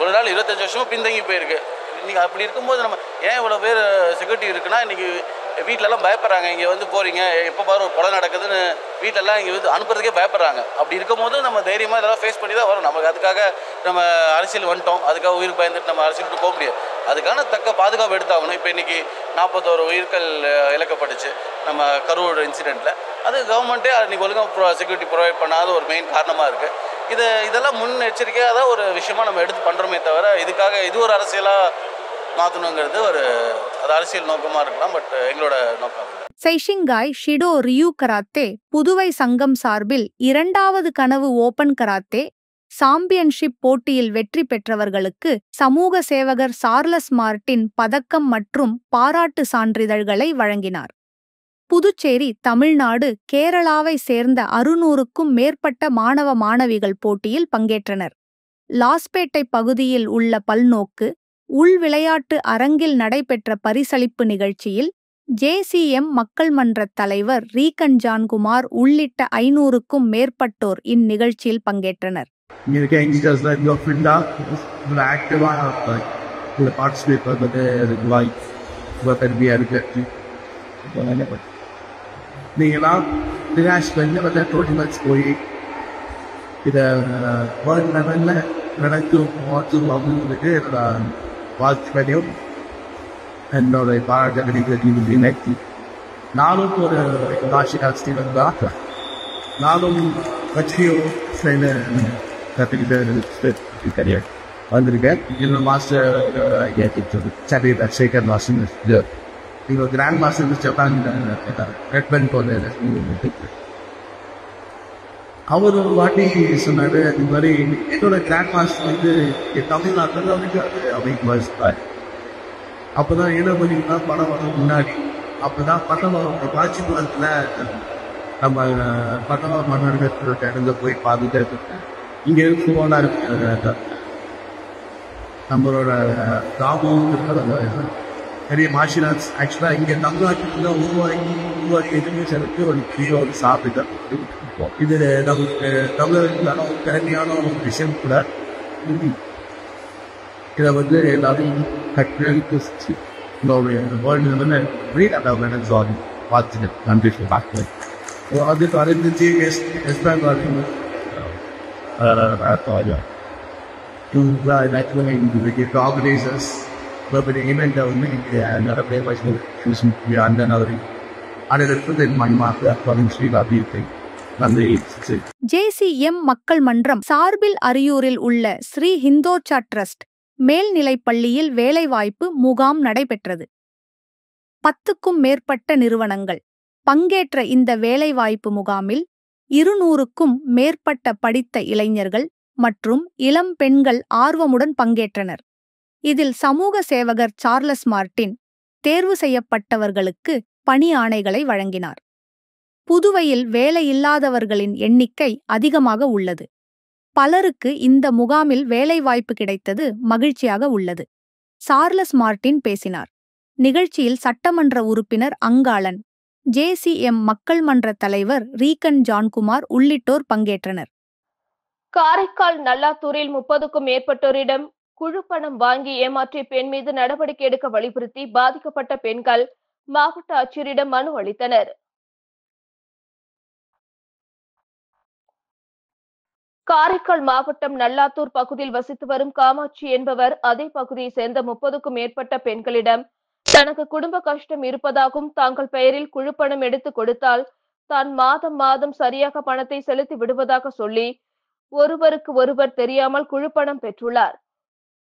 ஒரு நாள் 25 வருஷமும் பின்தங்கி போயிருக்கு. இன்றைக்கி அப்படி இருக்கும்போது நம்ம ஏன் இவ்வளோ பேர் செக்யூரிட்டி இருக்குன்னா இன்றைக்கி வீட்டிலலாம் பயப்படுறாங்க. இங்கே வந்து போகிறீங்க எப்போ பாரு ஒரு கொலை நடக்குதுன்னு வீட்டிலலாம் இங்கே வந்து அனுப்புறதுக்கே பயப்படுறாங்க. அப்படி இருக்கும்போது நம்ம தைரியமாக இதெல்லாம் ஃபேஸ் பண்ணி தான் வரும். நமக்கு அதுக்காக நம்ம அரசியல் வந்துட்டோம், அதுக்காக உயிர் பயந்துட்டு நம்ம அரசியலுக்கு போக முடியாது. அதுக்கான தக்க பாதுகாப்பு எடுத்தாகணும். இப்போ இன்றைக்கி 41 உயிர்கள் இழக்கப்பட்டுச்சு நம்ம கரூர் இன்சிடெண்ட்டில். அது கவர்மெண்ட்டே அன்றைக்கி ஒழுங்காக செக்யூரிட்டி ப்ரொவைட் பண்ணாத ஒரு மெயின் காரணமாக இருக்குது. இதெல்லாம் முன்னெச்சரிக்கையாக தான் ஒரு விஷயமா நம்ம எடுத்து பண்ணுறோமே தவிர இதுக்காக இது ஒரு அரசியலாக மாற்றணுங்கிறது அது அரசியல் நோக்கமாக இருக்கலாம். பட் எங்களோட நோக்கம் சைஷிங்காய் ஷிடோ ரியூ கராத்தே புதுவை சங்கம் சார்பில் 2வது கனவு ஓபன் கராத்தே சாம்பியன்ஷிப் போட்டியில் வெற்றி பெற்றவர்களுக்கு சமூக சேவகர் சார்லஸ் மார்ட்டின் பதக்கம் மற்றும் பாராட்டு சான்றிதழ்களை வழங்கினார். புதுச்சேரி, தமிழ்நாடு, கேரளாவை சேர்ந்த 600க்கும் மேற்பட்ட மாணவ மாணவிகள் போட்டியில் பங்கேற்றனர். லாஸ்பேட்டை பகுதியில் உள்ள பல்நோக்கு உள் விளையாட்டு அரங்கில் நடைபெற்ற பரிசளிப்பு நிகழ்ச்சியில் ஜேசிஎம் மக்கள் மன்ற தலைவர் ரீகன் ஜான்குமார் உள்ளிட்ட 500க்கும் மேற்பட்டோர் இந்நிகழ்ச்சியில் பங்கேற்றனர். நீங்களாம் நேஷனல் டோர்னமெண்ட்ஸ் போய் இதை வேர்ல்டு லெவலில் நடக்கும் அப்படின்றது என்னோட வாழ்க்கையும் என்னோட பாராட்டு. நானும் ஒரு ஆசிரியர் தான், நானும் கட்சியும் கற்றுக்கிட்டு வந்திருக்கேன். இன்னும் மாஸ்டர் சேகர் மாஸ்டர் இவர் கிராண்ட் மாஸ்டர் ஜப்பான் ரெட்மன் போல அவர் ஒரு வாட்டி சொன்னார், இந்த மாதிரி என்னோட கிராண்ட் மாஸ்டர் வந்து தமிழ்நாட்டில் அப்படின்னு அப்போ தான் என்ன பண்ணிங்கன்னா படம் வர முன்னாடி அப்போ தான் பட்டம் காட்சி படத்தில் நம்ம பட்டம் மன்னர்கள் இடங்க போய் பார்த்துட்டு இங்கே இருக்குவோன்னா இருக்கு நம்மளோட கிராமம் பெரிய மார்ஷியல் ஆர்ட்ஸ். ஆக்சுவலாக இங்கே தமிழ்நாட்டுக்குள்ள உருவாக்கி எதுவுமே சிலருக்கு ஒரு ஹீரோ சாப்பிட்டு இது நமக்கு தமிழர்களுக்கான ஒரு திறமையான ஒரு விஷயம் கூட. இதை வந்து எல்லாரும் கட்டுரைக்கு வேர்ல்டு வந்து ரீட் அந்த வேணும் பார்த்துட்டு நன்றி பார்க்கல அது அறிஞ்சிச்சு எஸ் பேங்க் ஆர்கனைசர்ஸ் event வந்து நிறைய பேர் அந்த மாதிரி அதை மண்மாக்கு ஸ்ரீ நன்றி. JCM மக்கள் மன்றம் சார்பில் அரியூரில் உள்ள ஸ்ரீ ஹிந்தோச்சா ட்ரஸ்ட் மேல்நிலைப்பள்ளியில் வேலைவாய்ப்பு முகாம் நடைபெற்றது. 10க்கும் மேற்பட்ட நிறுவனங்கள் பங்கேற்ற இந்த வேலைவாய்ப்பு முகாமில் 200க்கும் மேற்பட்ட படித்த இளைஞர்கள் மற்றும் இளம் பெண்கள் ஆர்வமுடன் பங்கேற்றனர். இதில் சமூக சேவகர் சார்லஸ் மார்ட்டின் தேர்வு செய்யப்பட்டவர்களுக்கு பணி ஆணைகளை வழங்கினார். புதுவையில் வேலையில்லாதவர்களின் எண்ணிக்கை அதிகமாக உள்ளது. பலருக்கு இந்த முகாமில் வேலைவாய்ப்பு கிடைத்தது மகிழ்ச்சியாக உள்ளது. சார்லஸ் மார்ட்டின் பேசினார். நிகழ்ச்சியில் சட்டமன்ற உறுப்பினர் அங்காளன், JCM மக்கள் மன்ற தலைவர் ரீகன் ஜான்குமார் உள்ளிட்டோர் பங்கேற்றனர். காரைக்கால் நல்லாத்தூரில் 30க்கும் மேற்பட்டோரிடம் குழு பணம் வாங்கி ஏமாற்றிய பெண் மீது நடவடிக்கை எடுக்க வலியுறுத்தி பாதிக்கப்பட்ட பெண்கள் மாவட்ட ஆட்சியரிடம் மனு அளித்தனர். காரைக்கால் மாவட்டம் நல்லாத்தூர் பகுதியில் வசித்து வரும் காமாட்சி என்பவர் அதே பகுதியை சேர்ந்த 30க்கும் மேற்பட்ட பெண்களிடம் தனக்கு குடும்ப கஷ்டம் இருப்பதாகவும் தாங்கள் பெயரில் குழுப்பணம் எடுத்து கொடுத்தால் தான் மாதம் மாதம் சரியாக பணத்தை செலுத்தி விடுவதாக சொல்லி ஒருவருக்கு ஒருவர் தெரியாமல் குழுப்பணம் பெற்றுள்ளார்.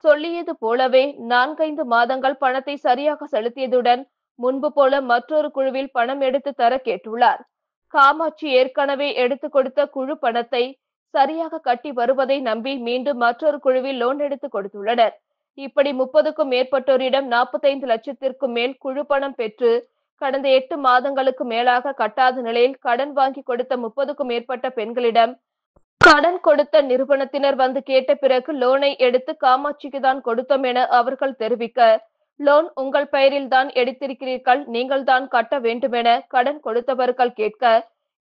சொல்லியது போலவே 4-5 மாதங்கள் பணத்தை சரியாக செலுத்தியதுடன் முன்பு போல மற்றொரு குழுவில் பணம் எடுத்து தர கேட்டுள்ளார். காமாட்சி ஏற்கனவே எடுத்து கொடுத்த குழு பணத்தை சரியாக கட்டி வருவதை நம்பி மீண்டும் மற்றொரு குழுவில் லோன் எடுத்து கொடுத்துள்ளனர். இப்படி 30க்கும் மேற்பட்டோரிடம் 45 லட்சத்திற்கும் மேல் குழு பணம் பெற்று கடந்த 8 மாதங்களுக்கு மேலாக கட்டாத நிலையில் கடன் வாங்கி கொடுத்த 30க்கும் மேற்பட்ட பெண்களிடம் கடன் கொடுத்த நிறுவனத்தினர் வந்து கேட்ட பிறகு லோனை எடுத்து காமாட்சிக்கு தான் கொடுத்தோம் என அவர்கள் தெரிவிக்க, லோன் உங்கள் பெயரில் தான் எடுத்திருக்கிறீர்கள், நீங்கள் தான் கட்ட வேண்டும் என கடன் கொடுத்தவர்கள் கேட்க,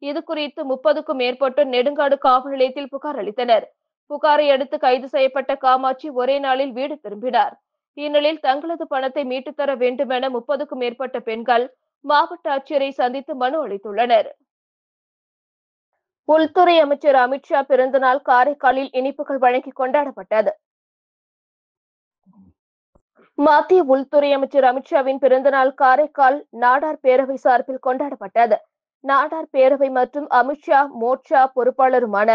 இது குறித்து 30க்கும் மேற்பட்டோர் நெடுங்காடு காவல் நிலையத்தில் புகார் அளித்தனர். புகாரை அடுத்து கைது செய்யப்பட்ட காமாட்சி ஒரே நாளில் வீடு திரும்பினார். இந்நிலையில் தங்களது பணத்தை மீட்டுத் தர வேண்டும் என 30க்கும் மேற்பட்ட பெண்கள் மாவட்ட ஆட்சியரை சந்தித்து மனு அளித்துள்ளனர். உள்துறை அமைச்சர் அமித்ஷா பிறந்தநாள் காரைக்காலில் இனிப்புகள் வழங்கி கொண்டாடப்பட்டது. மத்திய உள்துறை அமைச்சர் அமித்ஷாவின் பிறந்தநாள் காரைக்கால் நாடார் பேரவை சார்பில் கொண்டாடப்பட்டது. நாடார் பேரவை மற்றும் அமித்ஷா மோர்ச்சா பொறுப்பாளருமான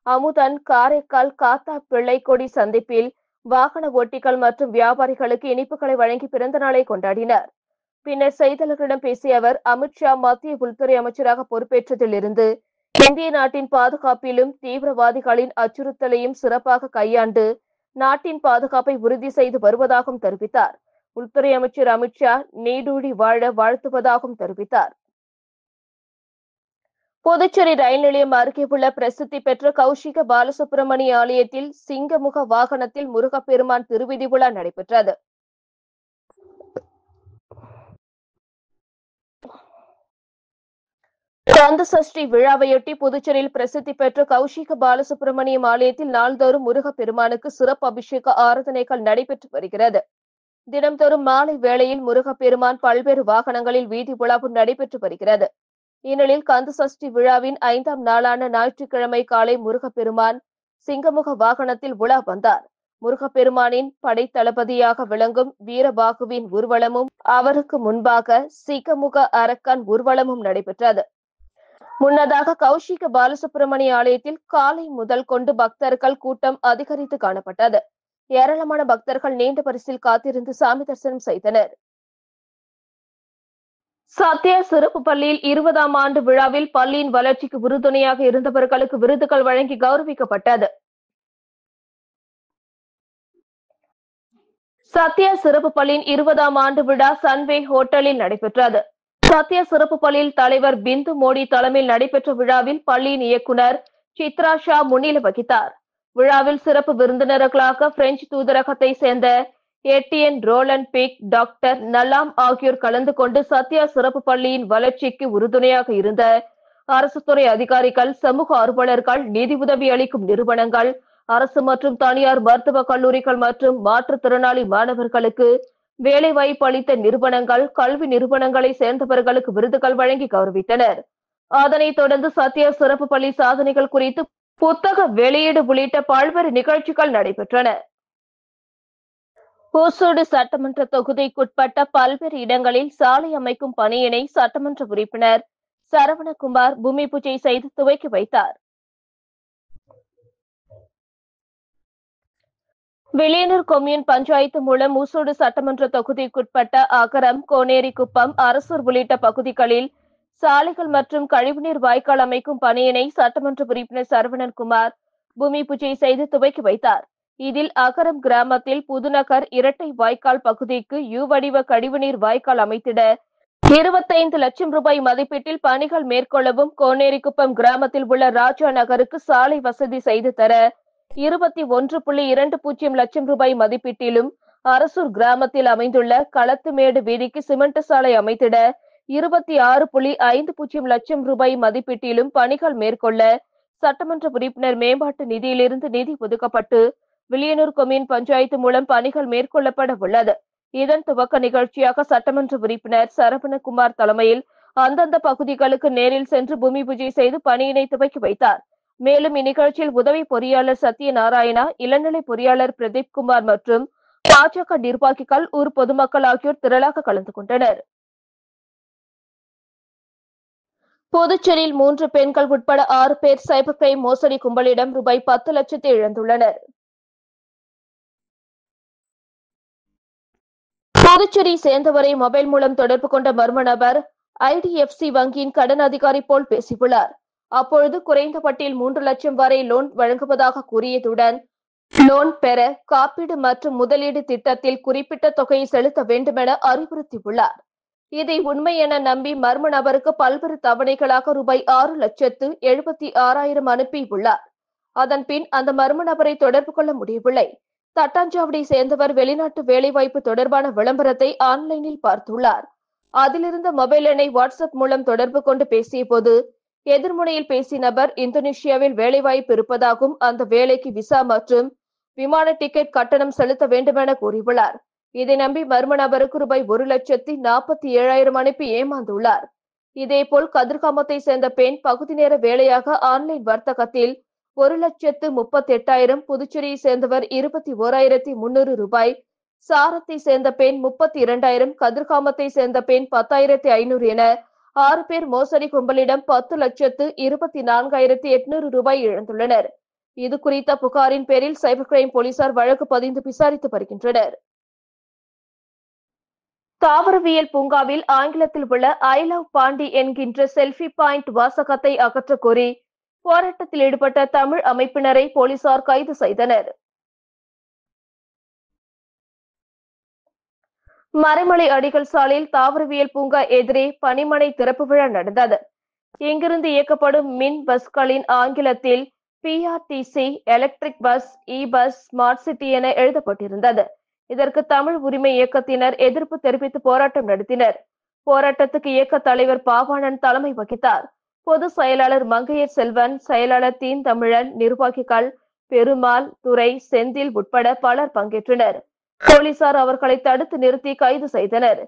அமுதன் காரைக்கால் காத்தா பிள்ளைக்கொடி சந்திப்பில் வாகன ஓட்டிகள் மற்றும் வியாபாரிகளுக்கு இனிப்புகளை வழங்கி பிறந்த நாளை கொண்டாடினார். பின்னர் செய்தியாளர்களிடம் பேசிய அவர், அமித்ஷா மத்திய உள்துறை அமைச்சராக பொறுப்பேற்றதிலிருந்து இந்திய நாட்டின் பாதுகாப்பிலும் தீவிரவாதிகளின் அச்சுறுத்தலையும் சிறப்பாக கையாண்டு நாட்டின் பாதுகாப்பை உறுதி செய்து வருவதாகவும் தெரிவித்தார். உள்துறை அமைச்சர் அமித்ஷா நீடூழி வாழ வாழ்த்துவதாகவும் தெரிவித்தார். புதுச்சேரி ரயில் நிலையம் அருகே உள்ள பிரசித்தி பெற்ற கௌஷிக பாலசுப்பிரமணிய ஆலயத்தில் சிங்கமுக வாகனத்தில் முருகப்பெருமான் திருவிதி விழா நடைபெற்றது. கந்த சஷ்டி விழாவையொட்டி புதுச்சேரியில் பிரசித்தி பெற்ற கௌஷிக பாலசுப்பிரமணியம் ஆலயத்தில் நாள்தோறும் முருகப்பெருமானுக்கு சிறப்பு அபிஷேக ஆராதனைகள் நடைபெற்று வருகிறது. தினம்தோறும் மாலை வேளையில் முருகப்பெருமான் பல்வேறு வாகனங்களில் வீதி உலாவும் நடைபெற்று வருகிறது. இந்நிலையில் கந்த சஷ்டி விழாவின் 5ஆம் நாளான ஞாயிற்றுக்கிழமை காலை முருகப்பெருமான் சிங்கமுக வாகனத்தில் உலா வந்தார். முருகப்பெருமானின் படைத்தளபதியாக விளங்கும் வீரபாகுவின் ஊர்வலமும் அவருக்கு முன்பாக சிங்கமுக அரக்கன் ஊர்வலமும் நடைபெற்றது. முன்னதாக கௌஷிக பாலசுப்பிரமணிய ஆலயத்தில் காலை முதல் கொண்டு பக்தர்கள் கூட்டம் அதிகரித்து காணப்பட்டது. ஏராளமான பக்தர்கள் நீண்ட வரிசையில் காத்திருந்து சாமி தரிசனம் செய்தனர். சத்யா சிறப்பு பள்ளியில் 20ஆம் ஆண்டு விழாவில் பள்ளியின் வளர்ச்சிக்கு உறுதுணையாக இருந்தவர்களுக்கு விருதுகள் வழங்கி கௌரவிக்கப்பட்டது. சத்யா சிறப்பு பள்ளியின் 20ஆம் ஆண்டு விழா சன்வே ஹோட்டலில் நடைபெற்றது. சத்யா சிறப்பு பள்ளியில் தலைவர் பிந்து மோடி தலைமையில் நடைபெற்ற விழாவில் பள்ளியின் இயக்குனர் சித்ரா ஷா முன்னிலை வகித்தார். விழாவில் சிறப்பு விருந்தினர்களாக பிரெஞ்சு தூதரகத்தை சேர்ந்த ஏட்டியன் ரோலன் பிக், டாக்டர் நலாம் ஆகியோர் கலந்து கொண்டு சத்யா சிறப்பு பள்ளியின் வளர்ச்சிக்கு உறுதுணையாக இருந்த அரசு துறை அதிகாரிகள், சமூக ஆர்வலர்கள், நிதி உதவி அளிக்கும் நிறுவனங்கள், அரசு மற்றும் தனியார் மருத்துவக் கல்லூரிகள் மற்றும் மாற்றுத்திறனாளி மாணவர்களுக்கு வேலைவாய்ப்பு அளித்த நிறுவனங்கள், கல்வி நிறுவனங்களை சேர்ந்தவர்களுக்கு விருதுகள் வழங்கி கௌரவித்தனர். அதனைத் தொடர்ந்து சத்யா சிறப்பு பள்ளி சாதனைகள் குறித்து புத்தக வெளியீடு உள்ளிட்ட பல்வேறு நிகழ்ச்சிகள் நடைபெற்றன. ஓசூடு சட்டமன்ற தொகுதிக்குட்பட்ட பல்வேறு இடங்களில் சாலை அமைக்கும் பணியினை சட்டமன்ற உறுப்பினர் சரவணகுமார் பூமி பூஜை செய்து துவக்கி வைத்தார். வில்லியனூர் கொம்யூன் பஞ்சாயத்து மூலம் ஓசூடு சட்டமன்ற தொகுதிக்குட்பட்ட அகரம், கோனேரிக்குப்பம், அரசூர் உள்ளிட்ட பகுதிகளில் சாலைகள் மற்றும் கழிவுநீர் வாய்க்கால் அமைக்கும் பணியினை சட்டமன்ற உறுப்பினர் சரவணன்குமார் பூமி பூஜை செய்து துவக்கி வைத்தார். இதில் அகரம் கிராமத்தில் புதுநகர் இரட்டை வாய்க்கால் பகுதிக்கு யூ வடிவ கழிவுநீர் வாய்க்கால் அமைத்திட 25 லட்சம் ரூபாய் மதிப்பீட்டில் பணிகள் மேற்கொள்ளவும், கோனேரிக்குப்பம் கிராமத்தில் உள்ள ராஜா நகருக்கு சாலை வசதி செய்து தர 21.20 லட்சம் ரூபாய் மதிப்பீட்டிலும், அரசூர் கிராமத்தில் அமைந்துள்ள களத்துமேடு வீதிக்கு சிமெண்ட் சாலை அமைத்திட 26.50 லட்சம் ரூபாய் மதிப்பீட்டிலும் பணிகள் மேற்கொள்ள சட்டமன்ற உறுப்பினர் மேம்பாட்டு நிதியிலிருந்து நிதி ஒதுக்கப்பட்டு வில்லியனூர் கொம்யூன் பஞ்சாயத்து மூலம் பணிகள் மேற்கொள்ளப்பட உள்ளது. இதன் துவக்க நிகழ்ச்சியாக சட்டமன்ற உறுப்பினர் சரவணகுமார் தலைமையில் அந்தந்த பகுதிகளுக்கு நேரில் சென்று பூமி பூஜை செய்து பணியினை துவக்கி வைத்தார். மேலும் இந்நிகழ்ச்சியில் உதவி பொறியாளர் சத்யநாராயணா, இளநிலை பொறியாளர் பிரதீப் குமார் மற்றும் பாஜக நிர்வாகிகள், ஊர் பொதுமக்கள் ஆகியோர் திரளாக கலந்து கொண்டனர். புதுச்சேரியில் 3 பெண்கள் உட்பட 6 பேர் சைபர் கிரைம் மோசடி கும்பலிடம் ரூபாய் 10 லட்சத்தை இழந்துள்ளனர். புதுச்சேரி சேர்ந்தவரை மொபைல் மூலம் தொடர்பு கொண்ட மர்ம நபர் ஐடிஎஃப்சி வங்கியின் கடன் அதிகாரி போல் பேசியுள்ளார். அப்பொழுது குறைந்த வட்டியில் 3 லட்சம் வரை லோன் வழங்குவதாக கூறியதுடன், லோன் பெற காப்பீடு மற்றும் முதலீடு திட்டத்தில் குறிப்பிட்ட தொகையை செலுத்த வேண்டுமென அறிவுறுத்தியுள்ளார். இதை உண்மை என நம்பி மர்ம நபருக்கு பல்வேறு தவணைகளாக ரூபாய் 6,76,000 அனுப்பியுள்ளார். அதன் பின் அந்த மர்ம நபரை தொடர்பு கொள்ள முடியவில்லை. தட்டாஞ்சாவடி சேர்ந்தவர் வெளிநாட்டு வேலைவாய்ப்பு தொடர்பான விளம்பரத்தை ஆன்லைனில் பார்த்துள்ளார். அதிலிருந்த மொபைல் எண்ணை வாட்ஸ்அப் மூலம் தொடர்பு கொண்டு பேசிய போது எதிர்முனையில் பேசிய நபர் இந்தோனேஷியாவில் வேலைவாய்ப்பு இருப்பதாகவும், அந்த வேலைக்கு விசா மற்றும் விமான டிக்கெட் கட்டணம் செலுத்த வேண்டுமென கூறியுள்ளார். இதை நம்பி மர்ம நபருக்கு ரூபாய் 1,47,000 அனுப்பி ஏமாந்துள்ளார். இதேபோல் கதிர்காமத்தை சேர்ந்த பெண் பகுதி நேர வேலையாக ஆன்லைன் வர்த்தகத்தில் 1,38,000, புதுச்சேரியை சேர்ந்தவர் 21,300 ரூபாய், சாரத்தை சேர்ந்த பெண் 32,000, கதிர்காமத்தை சேர்ந்த பெண் 10,500 என 6 பேர் மோசடி கும்பலிடம் 10,24,800 ரூபாய் இழந்துள்ளனர். இது குறித்த புகாரின் பேரில் சைபர் கிரைம் போலீசார் வழக்கு பதிந்து விசாரித்து வருகின்றனர். தாவரவியல் பூங்காவில் ஆங்கிலத்தில் உள்ள ஐ லவ் பாண்டி என்கின்ற செல்ஃபி பாயிண்ட் வாசகத்தை அகற்ற கோரி போராட்டத்தில் ஈடுபட்ட தமிழ் அமைப்பினரை போலீசார் கைது செய்தனர். மறைமலை அடிகள் சாலையில் தாவரவியல் பூங்கா எதிரே பனிமனை திறப்பு விழா நடந்தது. இங்கிருந்து இயக்கப்படும் மின் பஸ்களின் ஆங்கிலத்தில் பிஆர்டிசி, எலக்ட்ரிக் பஸ், இ பஸ், ஸ்மார்ட் சிட்டி என எழுதப்பட்டிருந்தது. இதற்கு தமிழ் உரிமை இயக்கத்தினர் எதிர்ப்பு தெரிவித்து போராட்டம் நடத்தினர். போராட்டத்துக்கு இயக்க தலைவர் பாவாணன் தலைமை வகித்தார். பொதுச் செயலாளர் மங்கையர் செல்வன், செயலாளர் தீன் தமிழன், நிர்வாகிகள் பெருமாள், துரை, செந்தில் உட்பட பலர் பங்கேற்றனர். போலீசார் அவர்களை தடுத்து நிறுத்தி கைது செய்தனர்.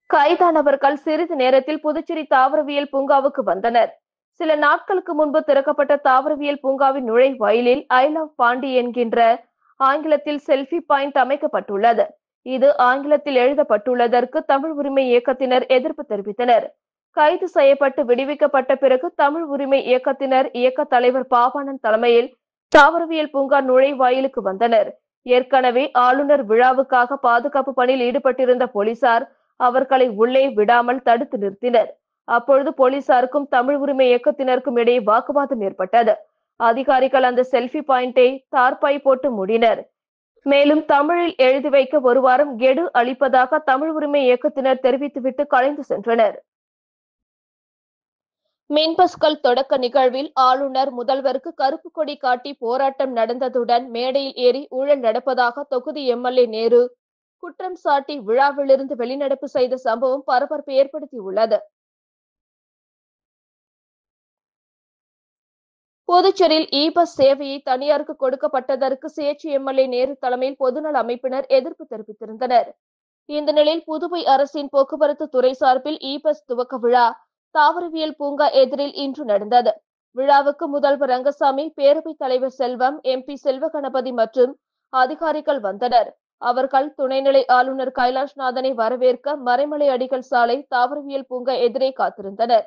கைதானவர்கள் சிறிது நேரத்தில் புதுச்சேரி தாவரவியல் பூங்காவுக்கு வந்தனர். சில நாட்களுக்கு முன்பு திறக்கப்பட்ட தாவரவியல் பூங்காவின் நுழைவாயிலில் ஐ லவ் பாண்டி என்கின்ற ஆங்கிலத்தில் செல்ஃபி பாயிண்ட் அமைக்கப்பட்டுள்ளது. இது ஆங்கிலத்தில் எழுதப்பட்டுள்ளதற்கு தமிழ் உரிமை இயக்கத்தினர் எதிர்ப்பு தெரிவித்தனர். கைது செய்யப்பட்டு விடுவிக்கப்பட்ட பிறகு தமிழ் உரிமை இயக்கத்தினர் இயக்க தலைவர் பாவாணன் தலைமையில் தாவரவியல் பூங்கா நுழைவாயிலுக்கு வந்தனர். ஏற்கனவே ஆளுநர் விழாவுக்காக பாதுகாப்பு பணியில் ஈடுபட்டிருந்த போலீசார் அவர்களை உள்ளே விடாமல் தடுத்து நிறுத்தினர். அப்பொழுது போலீசாருக்கும் தமிழ் உரிமை இயக்கத்தினருக்கும் இடையே வாக்குவாதம் ஏற்பட்டது. அதிகாரிகள் அந்த செல்ஃபி பாயிண்டை தார்பாய் போட்டு மூடினர். மேலும் தமிழில் எழுதி வைக்க 1 வாரம் கெடு அளிப்பதாக தமிழ் உரிமை இயக்கத்தினர் தெரிவித்துவிட்டு கலைந்து சென்றனர். மின்பஸ்கள் தொடக்க நிகழ்வில் ஆளுநர் முதல்வருக்கு கருப்பு கொடி காட்டி போராட்டம் நடந்ததுடன் மேடையில் ஏறி ஊழல் நடப்பதாக தொகுதி எம்எல்ஏ நேரு குற்றம் சாட்டி விழாவிலிருந்து வெளிநடப்பு செய்த சம்பவம் பரபரப்பை ஏற்படுத்தியுள்ளது. புதுச்சேரியில் இ-பஸ் சேவையை தனியாருக்கு கொடுக்கப்பட்டதற்கு சுயேட்சை எம்எல்ஏ நேரு தலைமையில் பொதுநல அமைப்பினர் எதிர்ப்பு தெரிவித்திருந்தனர். இந்த நிலையில் புதுவை அரசின் போக்குவரத்து துறை சார்பில் இ-பஸ் துவக்க விழா தாவரவியல் பூங்கா எதிரில் இன்று நடந்தது. விழாவுக்கு முதல்வர் ரங்கசாமி, பேரவைத் தலைவர் செல்வம், எம்பி செல்வகணபதி மற்றும் அதிகாரிகள் வந்தனர். அவர்கள் துணைநிலை ஆளுநர் கைலாஷ்நாதனை வரவேற்க மறைமலை அடிகள் சாலை தாவரவியல் பூங்கா எதிரே காத்திருந்தனர்.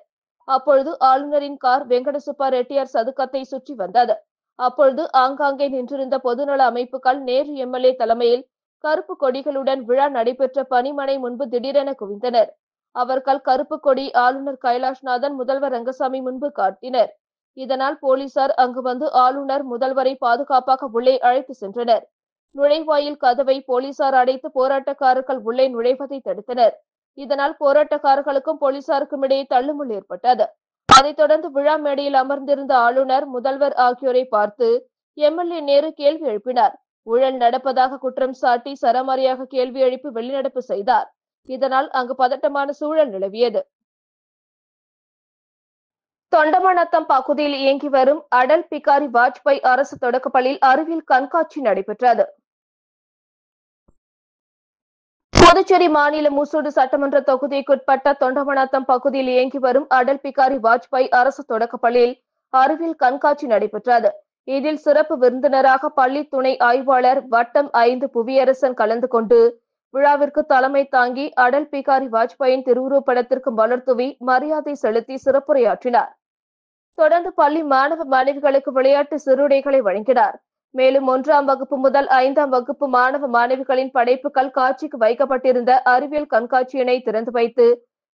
அப்பொழுது ஆளுநரின் கார் வெங்கடசுப்பா ரெட்டியார் சதுக்கத்தை சுற்றி வந்தது. அப்பொழுது ஆங்காங்கே நின்றிருந்த பொதுநல அமைப்புகள் நேரு எம்எல்ஏ தலைமையில் கருப்பு கொடிகளுடன் விழா நடைபெற்ற பணிமனை முன்பு திடீரென குவிந்தனர். அவர்கள் கருப்பு கொடி ஆளுநர் கைலாஷ்நாதன், முதல்வர் ரங்கசாமி முன்பு காட்டினர். இதனால் போலீசார் அங்கு வந்து ஆளுநர், முதல்வரை பாதுகாப்பாக உள்ளே அழைத்து சென்றனர். நுழைவாயில் கதவை போலீசார் அடைத்து போராட்டக்காரர்கள் உள்ளே நுழைவதை தடுத்தனர். இதனால் போராட்டக்காரர்களுக்கும் போலீசாருக்கும் இடையே தள்ளுமுள் ஏற்பட்டது. அதைத் தொடர்ந்து விழா மேடையில் அமர்ந்திருந்த ஆளுநர், முதல்வர் ஆகியோரை பார்த்து எம்எல்ஏ நேரு கேள்வி எழுப்பினார். ஊழல் நடப்பதாக குற்றம் சாட்டி சரமாரியாக கேள்வி எழுப்பி வெளிநடப்பு செய்தார். இதனால் அங்கு பதட்டமான சூழல் நிலவியது. தொண்டமனத்தம் பகுதியில் இயங்கி வரும் அடல் பிகாரி வாஜ்பாய் அரசு தொடக்கப்பள்ளியில் அறிவியல் கண்காட்சி நடைபெற்றது. புதுச்சேரி மாநில முசூடு சட்டமன்ற தொகுதிக்குட்பட்ட தொண்டமனத்தம் பகுதியில் இயங்கி வரும் அடல் பிகாரி வாஜ்பாய் அரசு தொடக்கப்பள்ளியில் அறிவியல் கண்காட்சி நடைபெற்றது. இதில் சிறப்பு விருந்தினராக பள்ளி துணை ஆய்வாளர் வட்டம் 5 புவியரசன் கலந்து கொண்டு விழாவிற்கு தலைமை தாங்கி அடல் பிகாரி வாஜ்பாயின் திருவுருவப்படத்திற்கு மலர் தூவி மரியாதை செலுத்தி சிறப்புரையாற்றினார். தொடர்ந்து பள்ளி மாணவ மாணவிகளுக்கு விளையாட்டு சீருடைகளை வழங்கினார். மேலும் 1ஆம் வகுப்பு முதல் 5ஆம் வகுப்பு மாணவ மாணவிகளின் படைப்புகள் காட்சிக்கு வைக்கப்பட்டிருந்த அறிவியல் கண்காட்சியினை திறந்து வைத்து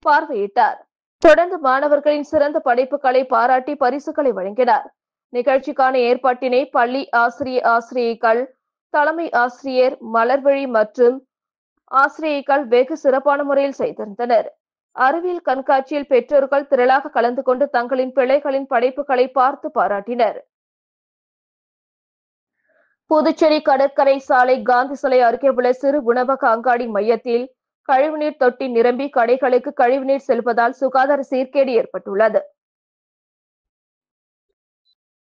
பார்வையிட்டார். தொடர்ந்து மாணவர்களின் சிறந்த படைப்புகளை பாராட்டி பரிசுகளை வழங்கினார். நிகழ்ச்சிக்கான ஏற்பாட்டினை பள்ளி ஆசிரியைகள், தலைமை ஆசிரியர் மலர்விழி மற்றும் ஆசிரியைகள் வெகு சிறப்பான முறையில் செய்திருந்தனர். அறிவியல் கண்காட்சியில் பெற்றோர்கள் திரளாக கலந்து கொண்டு தங்களின் பிள்ளைகளின் படைப்புகளை பார்த்து பாராட்டினர். புதுச்சேரி கடற்கரை சாலை காந்தி சிலை அருகே உள்ள சிறு உணவக அங்காடி மையத்தில் கழிவுநீர் தொட்டி நிரம்பி கடைகளுக்கு கழிவுநீர் செல்வதால் சுகாதார சீர்கேடு ஏற்பட்டுள்ளது.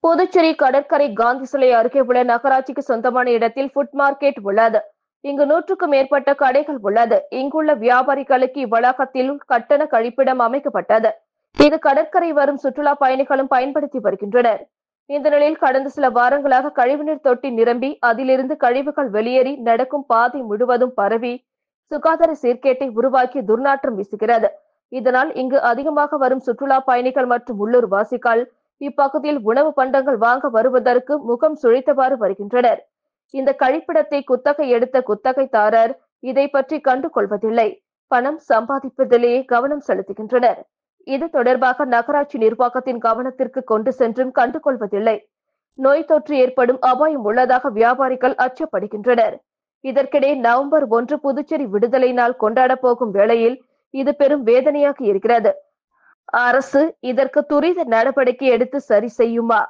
புதுச்சேரி கடற்கரை காந்தி சிலை அருகே உள்ள நகராட்சிக்கு சொந்தமான இடத்தில் ஃபுட் மார்க்கெட் உள்ளது. இங்கு 100க்கும் மேற்பட்ட கடைகள் உள்ளது. இங்குள்ள வியாபாரிகளுக்கு இவ்வளாகத்தில் கட்டண கழிப்பிடம் அமைக்கப்பட்டது. இது கடற்கரை வரும் சுற்றுலா பயணிகளும் பயன்படுத்தி வருகின்றனர். இந்த நிலையில் கடந்த சில வாரங்களாக கழிவுநீர் தொட்டி நிரம்பி அதிலிருந்து கழிவுகள் வெளியேறி நடக்கும் பாதை முழுவதும் பரவி சுகாதார சீர்கேட்டை உருவாக்கி துர்நாற்றம் வீசுகிறது. இதனால் இங்கு அதிகமாக வரும் சுற்றுலா பயணிகள் மற்றும் உள்ளூர் வாசிகள் இப்பகுதியில் உணவு பண்டங்கள் வாங்க வருவதற்கு முகம் சுழித்தவாறு வருகின்றனர். இந்த கழிப்பிடத்தை குத்தகை எடுத்த குத்தகைதாரர் இதை பற்றி கண்டு கொள்வதில்லை. பணம் சம்பாதிப்பதிலேயே கவனம் செலுத்துகின்றனர். இது தொடர்பாக நகராட்சி நிர்வாகத்தின் கவனத்திற்கு கொண்டு சென்றும் கண்டுகொள்வதில்லை. நோய் தொற்று ஏற்படும் அபாயம் உள்ளதாக வியாபாரிகள் அச்சப்படுகின்றனர். இதற்கிடையே நவம்பர் 1 புதுச்சேரி விடுதலை நாள் கொண்டாட போகும் வேளையில் இது பெரும் வேதனையாக இருக்கிறது. அரசு இதற்கு துரித நடவடிக்கை எடுத்து சரி செய்யுமா?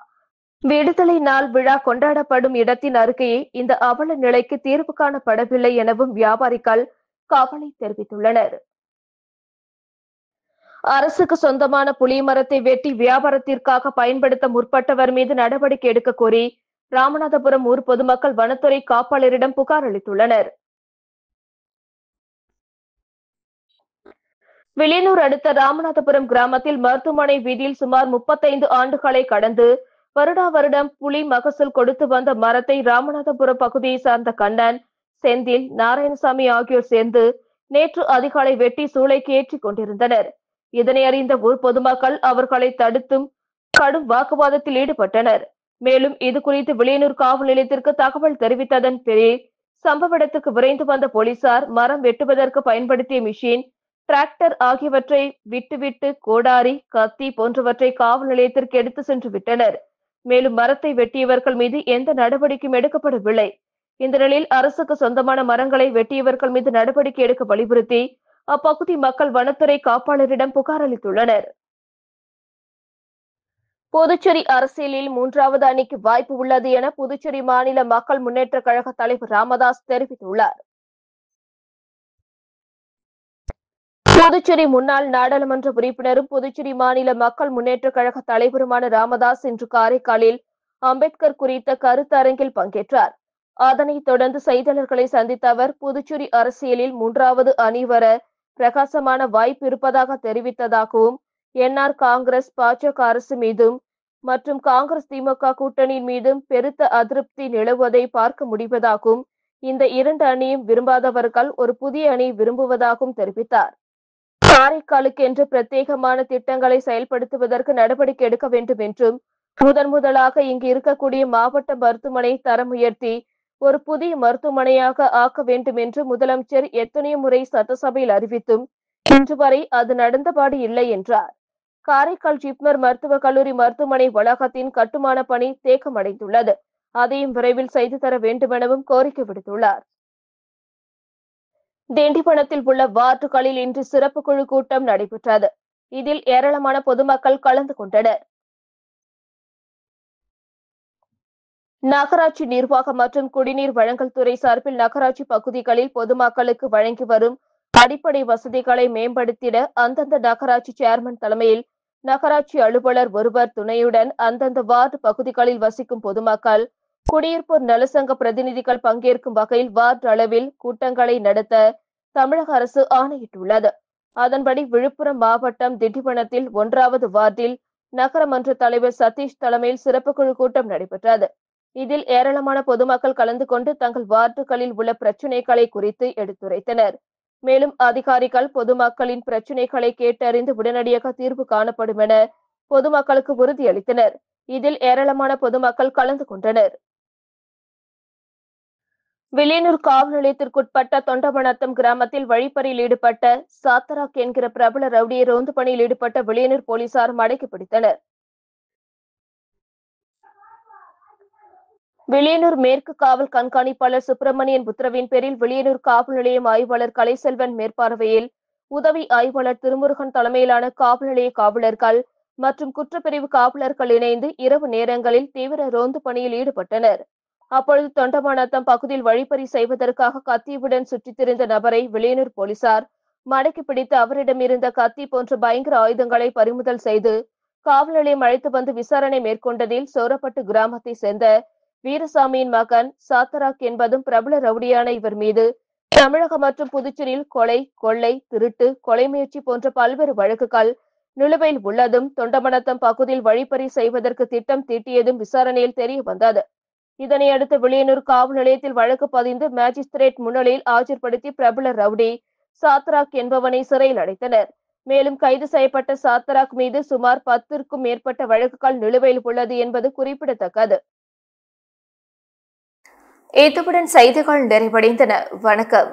விடுதலை நாள் விழா கொண்டாடப்படும் இடத்தின் அருகேயே இந்த அவல நிலைக்கு தீர்வு காணப்படவில்லை எனவும் வியாபாரிகள் கவலை தெரிவித்துள்ளனர். அரசுக்கு சொந்தமான புளிய மரத்தை வெட்டி வியாபாரத்திற்காக பயன்படுத்த முற்பட்டவர் மீது நடவடிக்கை எடுக்க கோரி ராமநாதபுரம் ஊர் பொதுமக்கள் வனத்துறை காப்பாளரிடம் புகார் அளித்துள்ளனர். வில்லியனூர் அடுத்த ராமநாதபுரம் கிராமத்தில் மருத்துவமனை வீதியில் சுமார் 35 ஆண்டுகளை கடந்து வருடம் புலி மகசூல் கொடுத்து வந்த மரத்தை ராமநாதபுரம் பகுதியை சார்ந்த கண்ணன், செந்தில், நாராயணசாமி ஆகியோர் சேர்ந்து நேற்று அதிகாலை வெட்டி சூளைக்கு ஏற்றிக் கொண்டிருந்தனர். இதனை அறிந்த ஊர் பொதுமக்கள் அவர்களை தடுத்தும் கடும் வாக்குவாதத்தில் ஈடுபட்டனர். மேலும் இது குறித்து வில்லியனூர் காவல் நிலையத்திற்கு தகவல் தெரிவித்ததன் பேரில் சம்பவ இடத்துக்கு விரைந்து வந்த போலீசார் மரம் வெட்டுவதற்கு பயன்படுத்திய மிஷின், டிராக்டர் ஆகியவற்றை விட்டுவிட்டு கோடாரி, கத்தி போன்றவற்றை காவல் நிலையத்திற்கு எடுத்து சென்று விட்டனர். மேலும் மரத்தை வெட்டியவர்கள் மீது எந்த நடவடிக்கையும் எடுக்கப்படவில்லை. இந்த நிலையில் அரசுக்கு சொந்தமான மரங்களை வெட்டியவர்கள் மீது நடவடிக்கை எடுக்க வலியுறுத்தி அப்பகுதி மக்கள் வனத்துறை காப்பாளரிடம் புகார் அளித்துள்ளனர். புதுச்சேரி அரசியலில் 3வது அணிக்கு வாய்ப்பு உள்ளது என புதுச்சேரி மாநில மக்கள் முன்னேற்ற கழக தலைவர் ராமதாஸ் தெரிவித்துள்ளார். புதுச்சேரி முன்னாள் நாடாளுமன்ற உறுப்பினரும் புதுச்சேரி மாநில மக்கள் முன்னேற்ற கழக தலைவருமான ராமதாஸ் இன்று காரைக்காலில் அம்பேத்கர் குறித்த கருத்தரங்கில் பங்கேற்றார். அதனைத் தொடர்ந்து செய்தியாளர்களை சந்தித்த அவர், புதுச்சேரி அரசியலில் மூன்றாவது அணி வர பிரகாசமான வாய்ப்பு இருப்பதாக தெரிவித்ததாகவும், என்ஆர் காங்கிரஸ் பாஜக அரசு மீதும் மற்றும் காங்கிரஸ் திமுக கூட்டணியின் மீதும் பெருத்த அதிருப்தி நிலவுவதை பார்க்க முடிவதாகவும், இந்த இரண்டு அணியும் விரும்பாதவர்கள் ஒரு புதிய அணி விரும்புவதாகவும் தெரிவித்தார். காரைக்காலுக்கு என்று பிரத்யேகமான திட்டங்களை செயல்படுத்துவதற்கு நடவடிக்கை எடுக்க வேண்டும் என்றும், முதலாக இங்கு இருக்கக்கூடிய மாவட்ட மருத்துவமனை தரம் உயர்த்தி ஒரு புதிய மருத்துவமனையாக ஆக்க வேண்டும் என்று முதலமைச்சர் எத்தனையோ முறை சட்டசபையில் அறிவித்தும் இன்று வரை அது நடந்தபாடு இல்லை என்றார். காரைக்கால் ஜிப்மர் மருத்துவக் கல்லூரி மருத்துவமனை வளாகத்தின் கட்டுமான பணி தேக்கமடைந்துள்ளது. அதையும் விரைவில் செய்து தர வேண்டுமெனவும் கோரிக்கை விடுத்துள்ளார். திண்டிவனத்தில் உள்ள வார்டுகளில் இன்று சிறப்பு குழு கூட்டம் நடைபெற்றது. இதில் ஏராளமான பொதுமக்கள் கலந்து கொண்டனர். நகராட்சி நிர்வாகம் மற்றும் குடிநீர் வழங்கல் துறை சார்பில் நகராட்சி பகுதிகளில் பொதுமக்களுக்கு வழங்கி வரும் அடிப்படை வசதிகளை மேம்படுத்திட அந்தந்த நகராட்சி சேர்மன் தலைமையில் நகராட்சி அலுவலர் ஒருவர் துணையுடன் அந்தந்த வார்டு பகுதிகளில் வசிக்கும் பொதுமக்கள், குடியிருப்போர் நலசங்க பிரதிநிதிகள் பங்கேற்கும் வகையில் வார்டு அளவில் கூட்டங்களை நடத்த தமிழக அரசு ஆணையிட்டுள்ளது. அதன்படி விழுப்புரம் மாவட்டம் திண்டிவனத்தில் 1வது வார்டில் நகரமன்ற தலைவர் சதீஷ் தலைமையில் சிறப்பு குழு கூட்டம் நடைபெற்றது. இதில் ஏராளமான பொதுமக்கள் கலந்து கொண்டு தங்கள் வார்டுகளில் உள்ள பிரச்சினைகளை குறித்து எடுத்துரைத்தனர். மேலும் அதிகாரிகள் பொதுமக்களின் பிரச்சினைகளை கேட்டறிந்து உடனடியாக தீர்வு காணப்படும் என பொதுமக்களுக்கு உறுதியளித்தனர். இதில் ஏராளமான பொதுமக்கள் கலந்து கொண்டனர். வில்லியனூர் காவல் நிலையத்திற்குட்பட்ட தொண்டமனத்தம் கிராமத்தில் வழிப்பறியில் ஈடுபட்ட சாத்தராக் என்கிற பிரபல ரவுடியை ரோந்து பணியில் ஈடுபட்ட வில்லியனூர் போலீசார் மடக்கி பிடித்தனர். வில்லியனூர் மேற்கு காவல் கண்காணிப்பாளர் சுப்பிரமணியன் உத்தரவின் பேரில் வில்லியனூர் காவல் நிலையம் ஆய்வாளர் கலைசெல்வன் மேற்பார்வையில் உதவி ஆய்வாளர் திருமுருகன் தலைமையிலான காவல் நிலைய காவலர்கள் மற்றும் குற்றப்பிரிவு காவலர்கள் இணைந்து இரவு நேரங்களில் தீவிர ரோந்து பணியில் ஈடுபட்டனர். அப்பொழுது தொண்டமானத்தம் பகுதியில் வழிப்பறி செய்வதற்காக கத்தியுடன் சுற்றித் திரிந்த நபரை வில்லியனூர் போலீசார் மடக்கி பிடித்து அவரிடமிருந்த கத்தி போன்ற பயங்கர ஆயுதங்களை பறிமுதல் செய்து காவல் நிலையம் அழைத்து வந்து விசாரணை மேற்கொண்டதில் சோரப்பட்டு கிராமத்தை சேர்ந்த வீரசாமியின் மகன் சாத்தராக் என்பதும் பிரபல ரவுடியான இவர் மீது தமிழகம் மற்றும் புதுச்சேரியில் கொலை, கொள்ளை, திருட்டு, கொலை முயற்சி போன்ற பல்வேறு வழக்குகள் நிலுவையில் உள்ளதும், தொண்டமனத்தம் பகுதியில் வழிப்பறி செய்வதற்கு திட்டம் தீட்டியதும் விசாரணையில் தெரிய வந்தது. இதனையடுத்து வில்லியனூர் காவல் நிலையத்தில் வழக்கு பதிந்து மேஜிஸ்திரேட் முன்னிலையில் ஆஜர்படுத்தி பிரபல ரவுடி சாத்தராக் என்பவனை சிறையில் அடைத்தனர். மேலும் கைது செய்யப்பட்ட சாத்தராக் மீது சுமார் 10க்கும் மேற்பட்ட வழக்குகள் நிலுவையில் உள்ளது என்பது குறிப்பிடத்தக்கது. இத்துடன் செய்திகள் நிறைவடைந்தன. வணக்கம்.